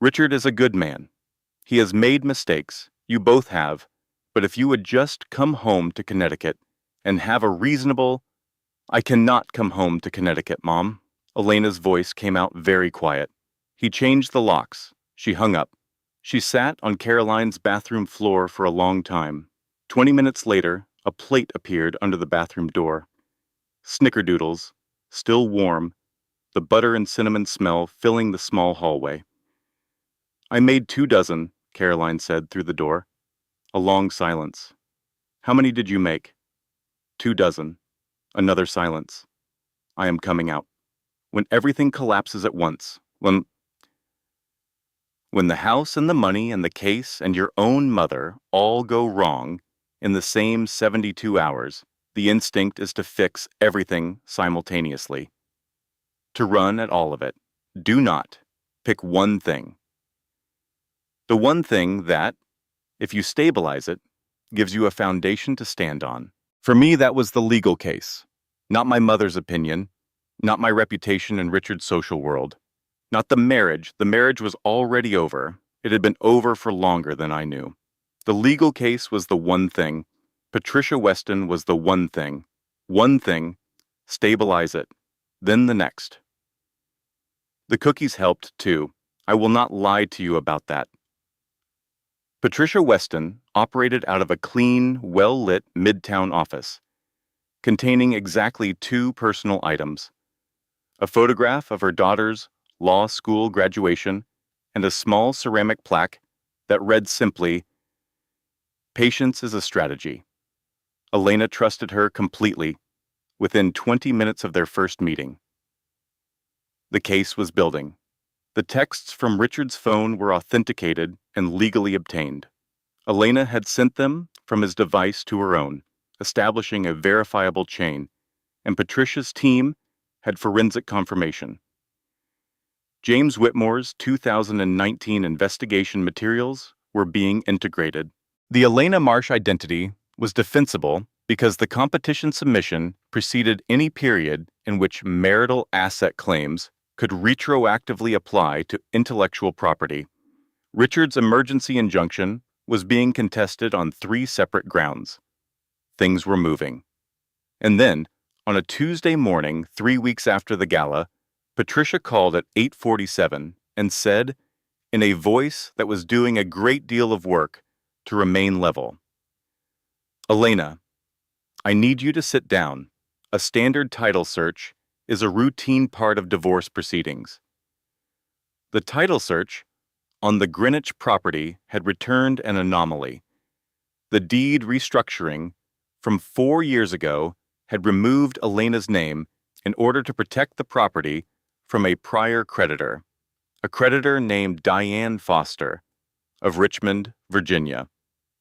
Richard is a good man. He has made mistakes, you both have, but if you would just come home to Connecticut and have a reasonable—" "I cannot come home to Connecticut, Mom." Elena's voice came out very quiet. "He changed the locks." She hung up. She sat on Caroline's bathroom floor for a long time. 20 minutes later, a plate appeared under the bathroom door. Snickerdoodles, still warm, the butter and cinnamon smell filling the small hallway. "I made 2 dozen, Caroline said through the door. A long silence. "How many did you make?" 2 dozen. Another silence. "I am coming out." When everything collapses at once, when the house and the money and the case and your own mother all go wrong in the same 72 hours, the instinct is to fix everything simultaneously. To run at all of it. Do not pick one thing. The one thing that, if you stabilize it, gives you a foundation to stand on. For me, that was the legal case. Not my mother's opinion, not my reputation in Richard's social world. Not the marriage. The marriage was already over. It had been over for longer than I knew. The legal case was the one thing. Patricia Weston was the one thing. One thing. Stabilize it. Then the next. The cookies helped, too. I will not lie to you about that. Patricia Weston operated out of a clean, well-lit midtown office, containing exactly 2 personal items: a photograph of her daughter's law school graduation and a small ceramic plaque that read simply, "Patience is a strategy." Elena trusted her completely within 20 minutes of their first meeting. The case was building. The texts from Richard's phone were authenticated and legally obtained. Elena had sent them from his device to her own, establishing a verifiable chain, and Patricia's team had forensic confirmation. James Whitmore's 2019 investigation materials were being integrated. The Elena Marsh identity was defensible because the competition submission preceded any period in which marital asset claims could retroactively apply to intellectual property. Richard's emergency injunction was being contested on 3 separate grounds. Things were moving. And then, on a Tuesday morning 3 weeks after the gala, Patricia called at 8:47 and said, in a voice that was doing a great deal of work to remain level, "Elena, I need you to sit down. A standard title search is a routine part of divorce proceedings." The title search on the Greenwich property had returned an anomaly. The deed restructuring from 4 years ago had removed Elena's name in order to protect the property from a prior creditor, a creditor named Diane Foster of Richmond, Virginia,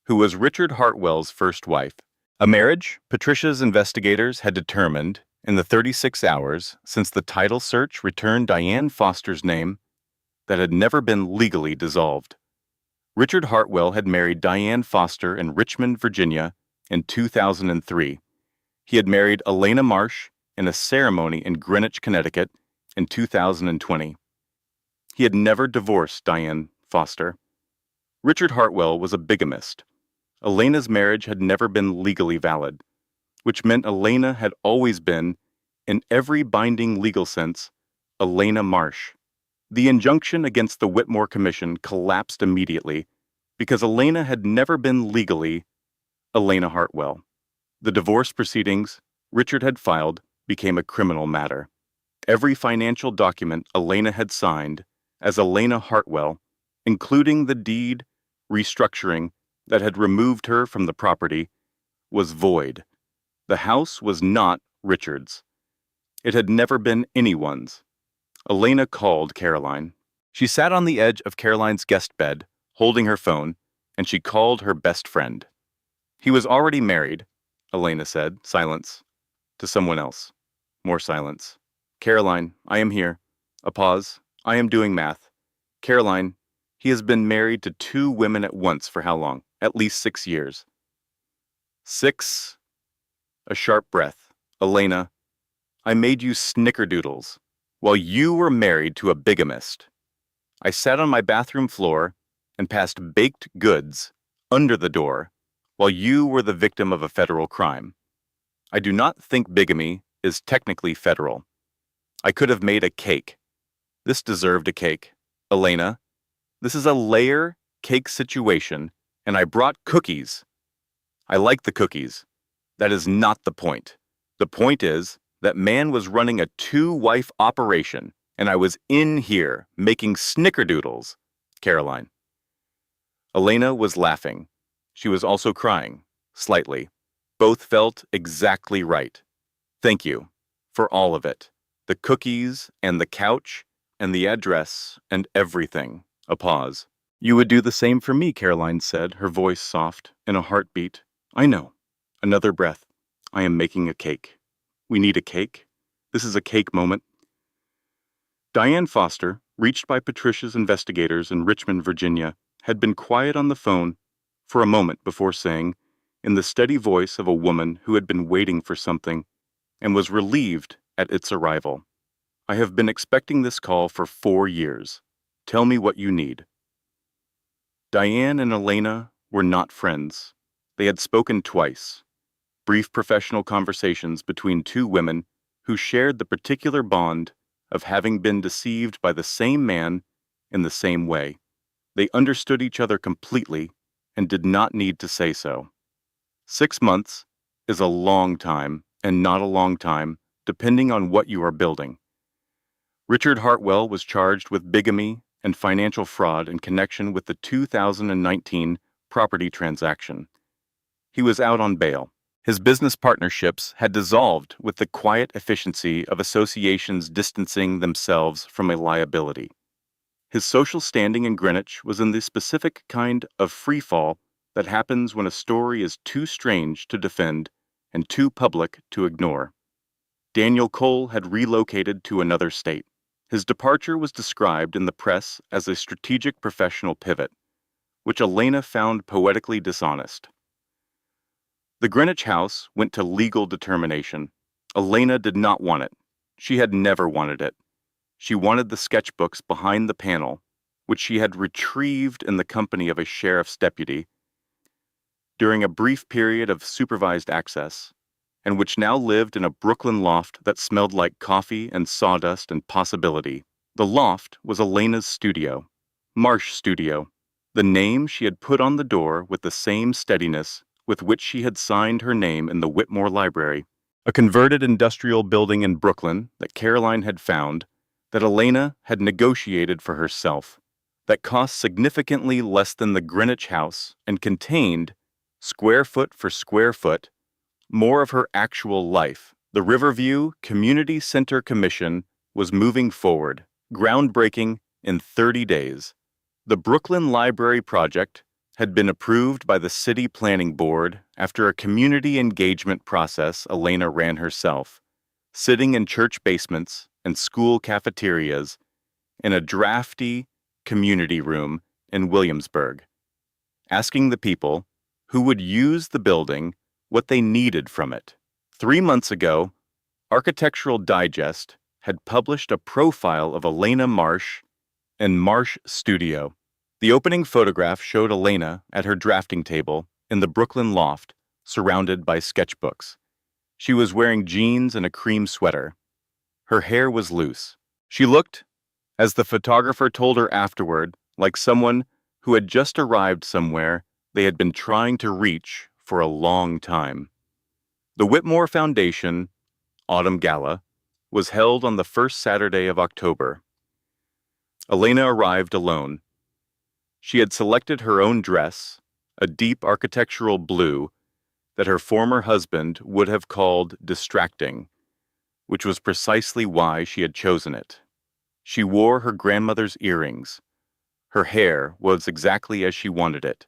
who was Richard Hartwell's first wife. A marriage, Patricia's investigators had determined, in the 36 hours since the title search returned Diane Foster's name, that had never been legally dissolved. Richard Hartwell had married Diane Foster in Richmond, Virginia, in 2003. He had married Elena Marsh in a ceremony in Greenwich, Connecticut, in 2020. He had never divorced Diane Foster. Richard Hartwell was a bigamist. Elena's marriage had never been legally valid, which meant Elena had always been, in every binding legal sense, Elena Marsh. The injunction against the Whitmore Commission collapsed immediately because Elena had never been legally Elena Hartwell. The divorce proceedings Richard had filed became a criminal matter. Every financial document Elena had signed as Elena Hartwell, including the deed restructuring that had removed her from the property, was void. The house was not Richard's. It had never been anyone's. Elena called Caroline. She sat on the edge of Caroline's guest bed, holding her phone, and she called her best friend. He was already married, Elena said, silence, to someone else. More silence. Caroline, I am here. A pause. I am doing math. Caroline, he has been married to 2 women at once for how long? At least 6 years. 6. A sharp breath. Elena, I made you snickerdoodles while you were married to a bigamist. I sat on my bathroom floor and passed baked goods under the door while you were the victim of a federal crime. I do not think bigamy is technically federal. I could have made a cake. This deserved a cake. Elena, this is a layer cake situation, and I brought cookies. I like the cookies. That is not the point. The point is that man was running a 2-wife operation, and I was in here making snickerdoodles. Caroline. Elena was laughing. She was also crying, slightly. Both felt exactly right. Thank you for all of it. The cookies and the couch and the address and everything. A pause. You would do the same for me, Caroline said, her voice soft, in a heartbeat. I know. Another breath. I am making a cake. We need a cake. This is a cake moment. Diane Foster, reached by Patricia's investigators in Richmond, Virginia, had been quiet on the phone for a moment before saying, in the steady voice of a woman who had been waiting for something and was relieved at its arrival, I have been expecting this call for 4 years. Tell me what you need. Diane and Elena were not friends. They had spoken twice. Brief professional conversations between 2 women who shared the particular bond of having been deceived by the same man in the same way. They understood each other completely and did not need to say so. 6 months is a long time and not a long time, depending on what you are building. Richard Hartwell was charged with bigamy and financial fraud in connection with the 2019 property transaction. He was out on bail. His business partnerships had dissolved with the quiet efficiency of associations distancing themselves from a liability. His social standing in Greenwich was in the specific kind of free fall that happens when a story is too strange to defend and too public to ignore. Daniel Cole had relocated to another state. His departure was described in the press as a strategic professional pivot, which Elena found poetically dishonest. The Greenwich house went to legal determination. Elena did not want it. She had never wanted it. She wanted the sketchbooks behind the panel, which she had retrieved in the company of a sheriff's deputy during a brief period of supervised access, and which now lived in a Brooklyn loft that smelled like coffee and sawdust and possibility. The loft was Elena's studio, Marsh Studio, the name she had put on the door with the same steadiness with which she had signed her name in the Whitmore Library, a converted industrial building in Brooklyn that Caroline had found, that Elena had negotiated for herself, that cost significantly less than the Greenwich house and contained, square foot for square foot, more of her actual life. The Riverview Community Center Commission was moving forward, groundbreaking in 30 days. The Brooklyn Library project had been approved by the City Planning Board after a community engagement process Elena ran herself, sitting in church basements and school cafeterias in a drafty community room in Williamsburg, asking the people who would use the building what they needed from it. 3 months ago, Architectural Digest had published a profile of Elena Marsh in Marsh Studio. The opening photograph showed Elena at her drafting table in the Brooklyn loft, surrounded by sketchbooks. She was wearing jeans and a cream sweater. Her hair was loose. She looked, as the photographer told her afterward, like someone who had just arrived somewhere they had been trying to reach for a long time. The Whitmore Foundation Autumn Gala was held on the first Saturday of October. Elena arrived alone. She had selected her own dress, a deep architectural blue that her former husband would have called distracting, which was precisely why she had chosen it. She wore her grandmother's earrings. Her hair was exactly as she wanted it.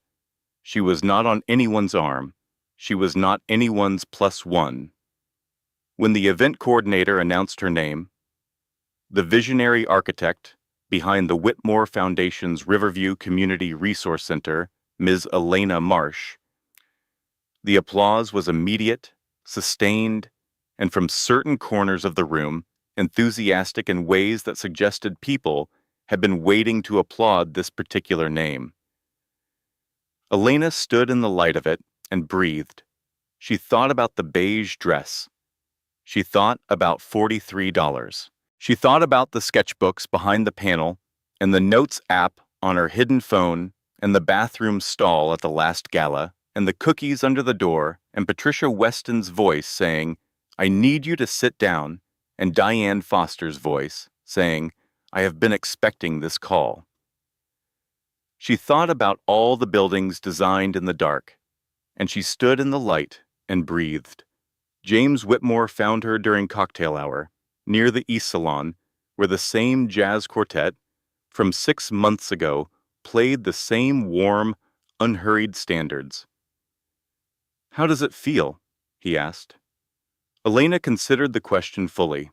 She was not on anyone's arm. She was not anyone's plus one. When the event coordinator announced her name, the visionary architect behind the Whitmore Foundation's Riverview Community Resource Center, Ms. Elena Marsh, the applause was immediate, sustained, and from certain corners of the room, enthusiastic in ways that suggested people had been waiting to applaud this particular name. Elena stood in the light of it and breathed. She thought about the beige dress. She thought about $43. She thought about the sketchbooks behind the panel and the notes app on her hidden phone and the bathroom stall at the last gala and the cookies under the door and Patricia Weston's voice saying, "I need you to sit down," and Diane Foster's voice saying, "I have been expecting this call." She thought about all the buildings designed in the dark, and she stood in the light and breathed. James Whitmore found her during cocktail hour, near the East Salon, where the same jazz quartet from 6 months ago played the same warm, unhurried standards. "How does it feel?" he asked. Elena considered the question fully.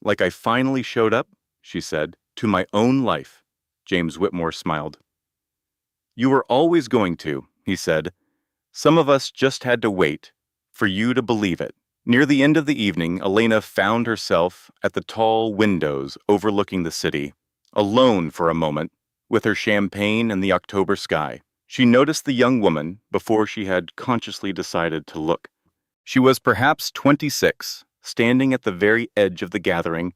"Like I finally showed up," she said, "to my own life." James Whitmore smiled. "You were always going to," he said. "Some of us just had to wait for you to believe it." Near the end of the evening, Elena found herself at the tall windows overlooking the city, alone for a moment, with her champagne and the October sky. She noticed the young woman before she had consciously decided to look. She was perhaps 26, standing at the very edge of the gathering,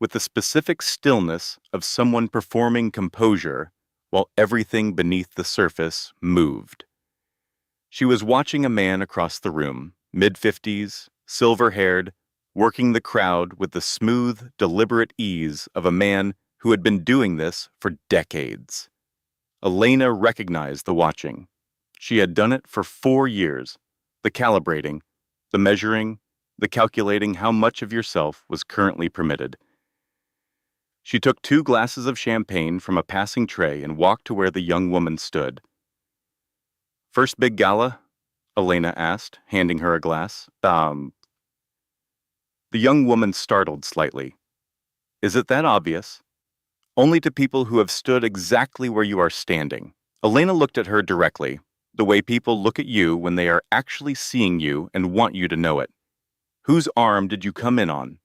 with the specific stillness of someone performing composure while everything beneath the surface moved. She was watching a man across the room, mid-50s, silver-haired, working the crowd with the smooth, deliberate ease of a man who had been doing this for decades. Elena recognized the watching. She had done it for 4 years, the calibrating, the measuring, the calculating how much of yourself was currently permitted. She took 2 glasses of champagne from a passing tray and walked to where the young woman stood. "First big gala?" Elena asked, handing her a glass. The young woman startled slightly. "Is it that obvious?" "Only to people who have stood exactly where you are standing." Elena looked at her directly, the way people look at you when they are actually seeing you and want you to know it. "Whose arm did you come in on?"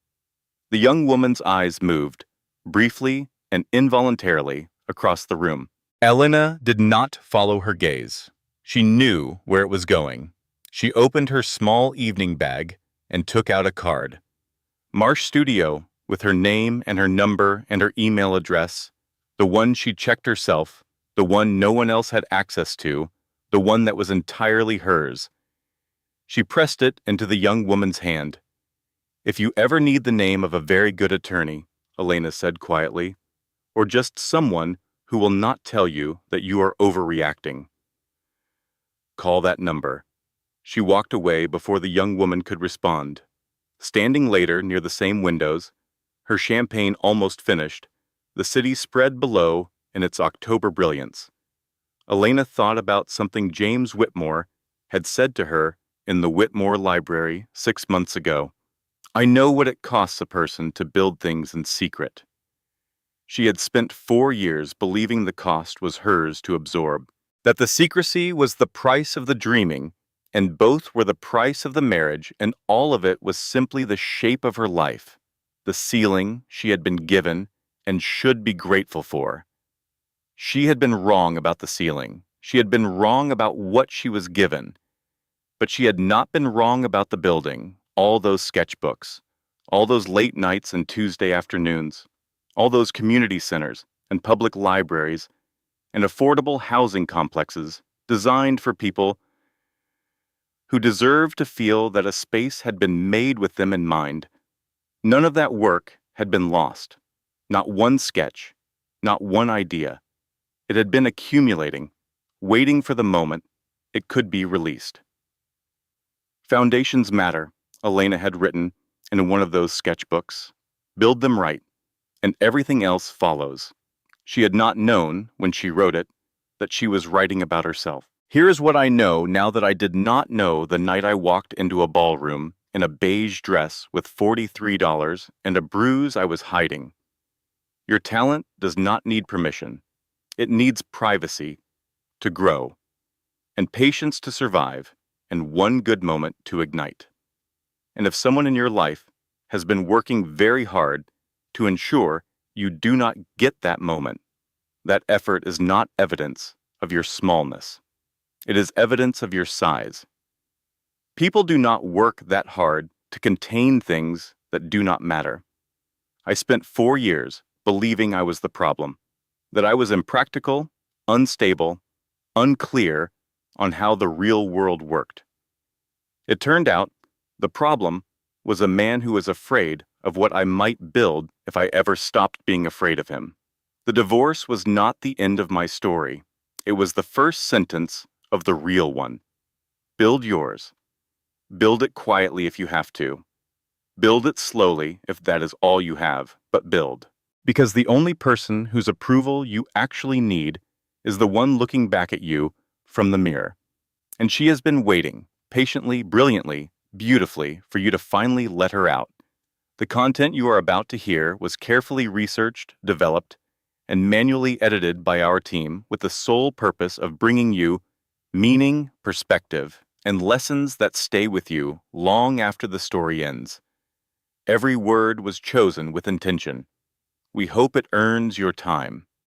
The young woman's eyes moved, briefly and involuntarily, across the room. Elena did not follow her gaze. She knew where it was going. She opened her small evening bag and took out a card. Marsh Studio, with her name and her number and her email address, the one she checked herself, the one no one else had access to, the one that was entirely hers. She pressed it into the young woman's hand. "If you ever need the name of a very good attorney," Elena said quietly, "or just someone who will not tell you that you are overreacting, call that number." She walked away before the young woman could respond. Standing later near the same windows, her champagne almost finished, the city spread below in its October brilliance. Elena thought about something James Whitmore had said to her in the Whitmore Library 6 months ago. "I know what it costs a person to build things in secret." She had spent 4 years believing the cost was hers to absorb, that the secrecy was the price of the dreaming, and both were the price of the marriage, and all of it was simply the shape of her life, the ceiling she had been given and should be grateful for. She had been wrong about the ceiling. She had been wrong about what she was given. But she had not been wrong about the building, all those sketchbooks, all those late nights and Tuesday afternoons, all those community centers and public libraries and affordable housing complexes designed for people who deserved to feel that a space had been made with them in mind. None of that work had been lost. Not one sketch, not one idea. It had been accumulating, waiting for the moment it could be released. Foundations matter, Elena had written in one of those sketchbooks. Build them right, and everything else follows. She had not known, when she wrote it, that she was writing about herself. Here is what I know now that I did not know the night I walked into a ballroom in a beige dress with $43 and a bruise I was hiding. Your talent does not need permission. It needs privacy to grow, and patience to survive, and one good moment to ignite. And if someone in your life has been working very hard to ensure you do not get that moment, that effort is not evidence of your smallness. It is evidence of your size. People do not work that hard to contain things that do not matter. I spent 4 years believing I was the problem, that I was impractical, unstable, unclear on how the real world worked. It turned out the problem was a man who was afraid of what I might build if I ever stopped being afraid of him. The divorce was not the end of my story. It was the first sentence of the real one. Build yours. Build it quietly if you have to. Build it slowly if that is all you have, but build. Because the only person whose approval you actually need is the one looking back at you from the mirror. And she has been waiting, patiently, brilliantly, beautifully, for you to finally let her out. The content you are about to hear was carefully researched, developed, and manually edited by our team with the sole purpose of bringing you meaning, perspective, and lessons that stay with you long after the story ends. Every word was chosen with intention. We hope it earns your time.